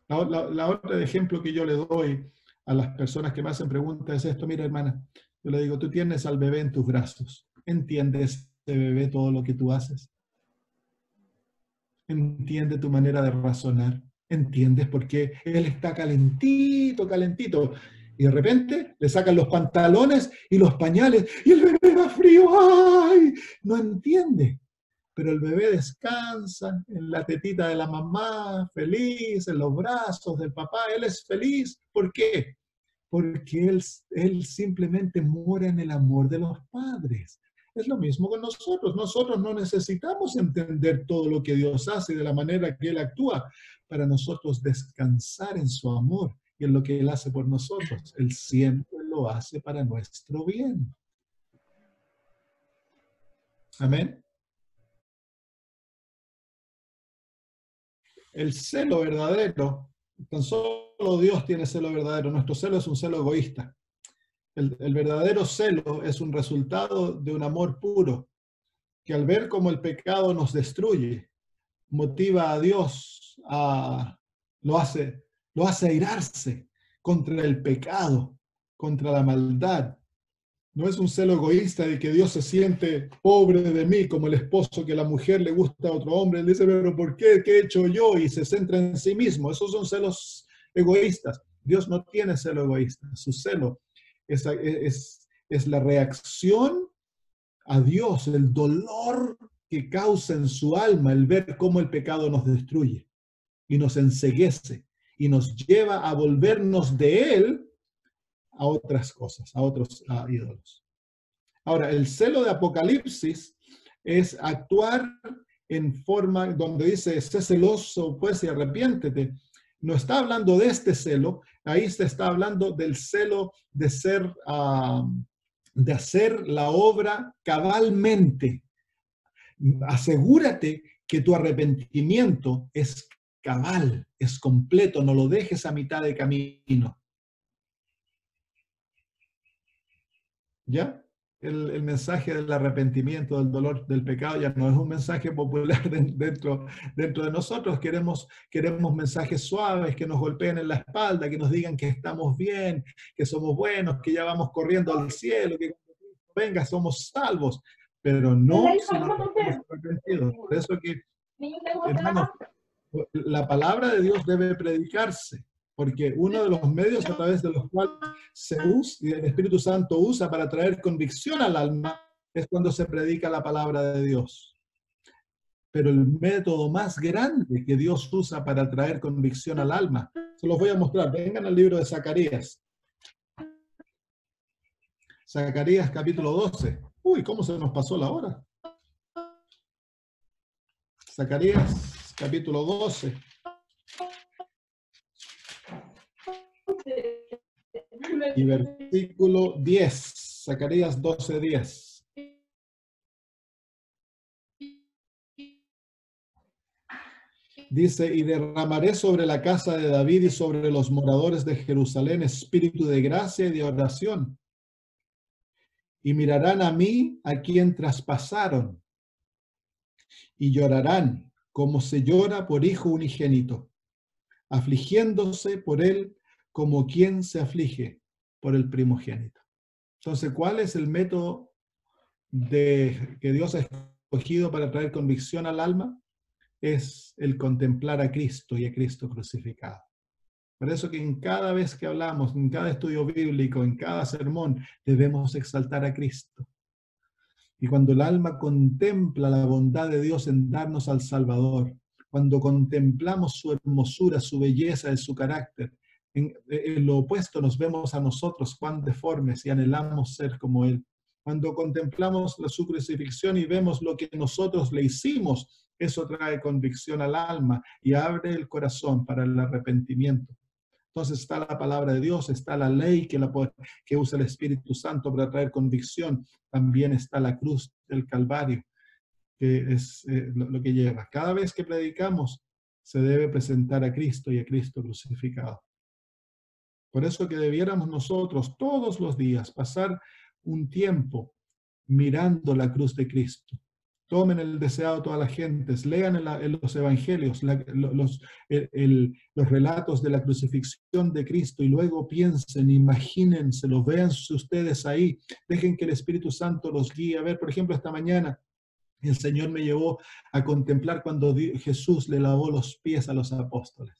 La otra ejemplo que yo le doy a las personas que me hacen preguntas es esto: mira, hermana, yo le digo, tú tienes al bebé en tus brazos, ¿entiendes ese bebé todo lo que tú haces? ¿Entiende tu manera de razonar? ¿Entiendes por qué él está calentito, calentito? Y de repente le sacan los pantalones y los pañales y el bebé va frío. ¡Ay! No entiende. Pero el bebé descansa en la tetita de la mamá, feliz, en los brazos del papá. Él es feliz. ¿Por qué? Porque él simplemente mora en el amor de los padres. Es lo mismo con nosotros. Nosotros no necesitamos entender todo lo que Dios hace de la manera que Él actúa para nosotros descansar en su amor y en lo que Él hace por nosotros. Él siempre lo hace para nuestro bien. Amén. El celo verdadero, tan solo Dios tiene celo verdadero. Nuestro celo es un celo egoísta. El verdadero celo es un resultado de un amor puro, que al ver cómo el pecado nos destruye, motiva a Dios lo hace airarse contra el pecado, contra la maldad. No es un celo egoísta de que Dios se siente pobre de mí, como el esposo que a la mujer le gusta a otro hombre. Él dice, pero ¿por qué? ¿Qué he hecho yo? Y se centra en sí mismo. Esos son celos egoístas. Dios no tiene celo egoísta. Su celo es la reacción a Dios, el dolor que causa en su alma el ver cómo el pecado nos destruye y nos enceguece y nos lleva a volvernos de Él a otras cosas, a otros ídolos. Ahora, el celo de Apocalipsis es actuar en forma donde dice, sé celoso pues y arrepiéntete. No está hablando de este celo, ahí se está hablando del celo de hacer la obra cabalmente. Asegúrate que tu arrepentimiento es cabal, es completo, no lo dejes a mitad de camino. ¿Ya? El mensaje del arrepentimiento, del dolor, del pecado, ya no es un mensaje popular dentro de nosotros. Queremos mensajes suaves que nos golpeen en la espalda, que nos digan que estamos bien, que somos buenos, que ya vamos corriendo al cielo, que cuando venga somos salvos, pero no si no estamos arrepentidos. Por eso que, hermanos, la palabra de Dios debe predicarse, porque uno de los medios a través de los cuales el Espíritu Santo usa para traer convicción al alma es cuando se predica la palabra de Dios. Pero el método más grande que Dios usa para traer convicción al alma, se los voy a mostrar. Vengan al libro de Zacarías. Zacarías capítulo 12. Uy, ¿cómo se nos pasó la hora? Zacarías capítulo 12. Y versículo 10, Zacarías 12:10. Dice, y derramaré sobre la casa de David y sobre los moradores de Jerusalén espíritu de gracia y de oración. Y mirarán a mí, a quien traspasaron, y llorarán como se llora por hijo unigénito, afligiéndose por él como quien se aflige por el primogénito. Entonces, ¿cuál es el método que Dios ha escogido para traer convicción al alma? Es el contemplar a Cristo y a Cristo crucificado. Por eso que en cada vez que hablamos, en cada estudio bíblico, en cada sermón, debemos exaltar a Cristo. Y cuando el alma contempla la bondad de Dios en darnos al Salvador, cuando contemplamos su hermosura, su belleza, su carácter, en lo opuesto nos vemos a nosotros cuán deformes y anhelamos ser como Él. Cuando contemplamos su crucifixión y vemos lo que nosotros le hicimos, eso trae convicción al alma y abre el corazón para el arrepentimiento. Entonces está la palabra de Dios, está la ley que usa el Espíritu Santo para traer convicción. También está la cruz del Calvario, que es lo que lleva. Cada vez que predicamos, se debe presentar a Cristo y a Cristo crucificado. Por eso que debiéramos nosotros todos los días pasar un tiempo mirando la cruz de Cristo. Tomen el deseado a todas las gentes, lean en los evangelios los relatos de la crucifixión de Cristo y luego piensen, imagínense, lo vean ustedes ahí, dejen que el Espíritu Santo los guíe. A ver, por ejemplo, esta mañana el Señor me llevó a contemplar cuando Jesús le lavó los pies a los apóstoles.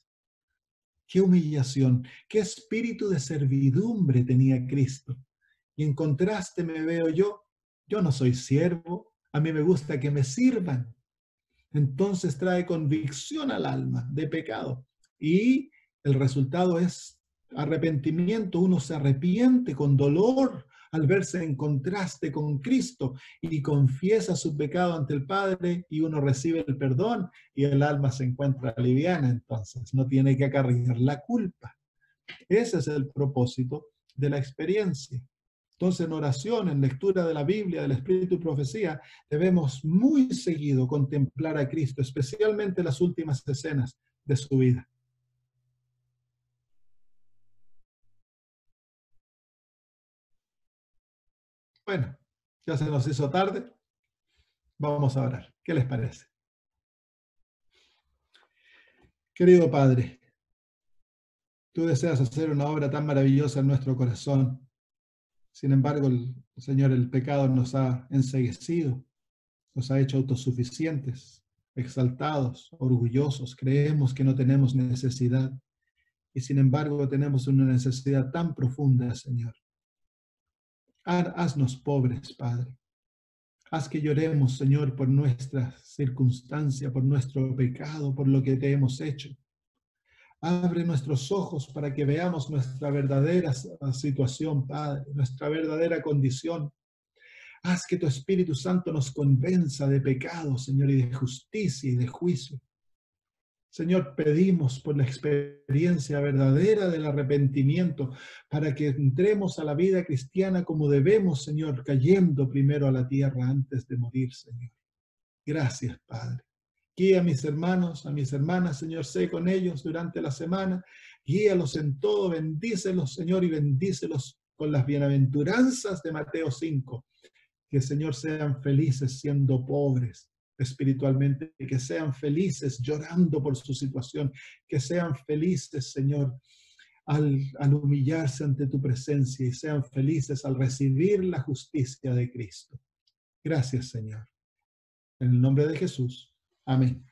Qué humillación, qué espíritu de servidumbre tenía Cristo. Y en contraste me veo yo no soy siervo, a mí me gusta que me sirvan. Entonces trae convicción al alma de pecado. Y el resultado es arrepentimiento. Uno se arrepiente con dolor al verse en contraste con Cristo y confiesa su pecado ante el Padre y uno recibe el perdón y el alma se encuentra liviana. Entonces no tiene que acarrear la culpa. Ese es el propósito de la experiencia. Entonces, en oración, en lectura de la Biblia, del Espíritu y profecía, debemos muy seguido contemplar a Cristo, especialmente las últimas escenas de su vida. Bueno, ya se nos hizo tarde. Vamos a orar. ¿Qué les parece? Querido Padre, tú deseas hacer una obra tan maravillosa en nuestro corazón. Sin embargo, Señor, el pecado nos ha enceguecido, nos ha hecho autosuficientes, exaltados, orgullosos. Creemos que no tenemos necesidad y sin embargo tenemos una necesidad tan profunda, Señor. Haznos pobres, Padre. Haz que lloremos, Señor, por nuestra circunstancia, por nuestro pecado, por lo que te hemos hecho. Abre nuestros ojos para que veamos nuestra verdadera situación, Padre, nuestra verdadera condición. Haz que tu Espíritu Santo nos convenza de pecado, Señor, y de justicia y de juicio. Señor, pedimos por la experiencia verdadera del arrepentimiento para que entremos a la vida cristiana como debemos, Señor, cayendo primero a la tierra antes de morir, Señor. Gracias, Padre. Guía a mis hermanos, a mis hermanas, Señor, sé con ellos durante la semana. Guíalos en todo, bendícelos, Señor, y bendícelos con las bienaventuranzas de Mateo 5. Que, Señor, sean felices siendo pobres espiritualmente, que sean felices llorando por su situación, que sean felices, Señor, al humillarse ante tu presencia y sean felices al recibir la justicia de Cristo. Gracias, Señor. En el nombre de Jesús. Amén.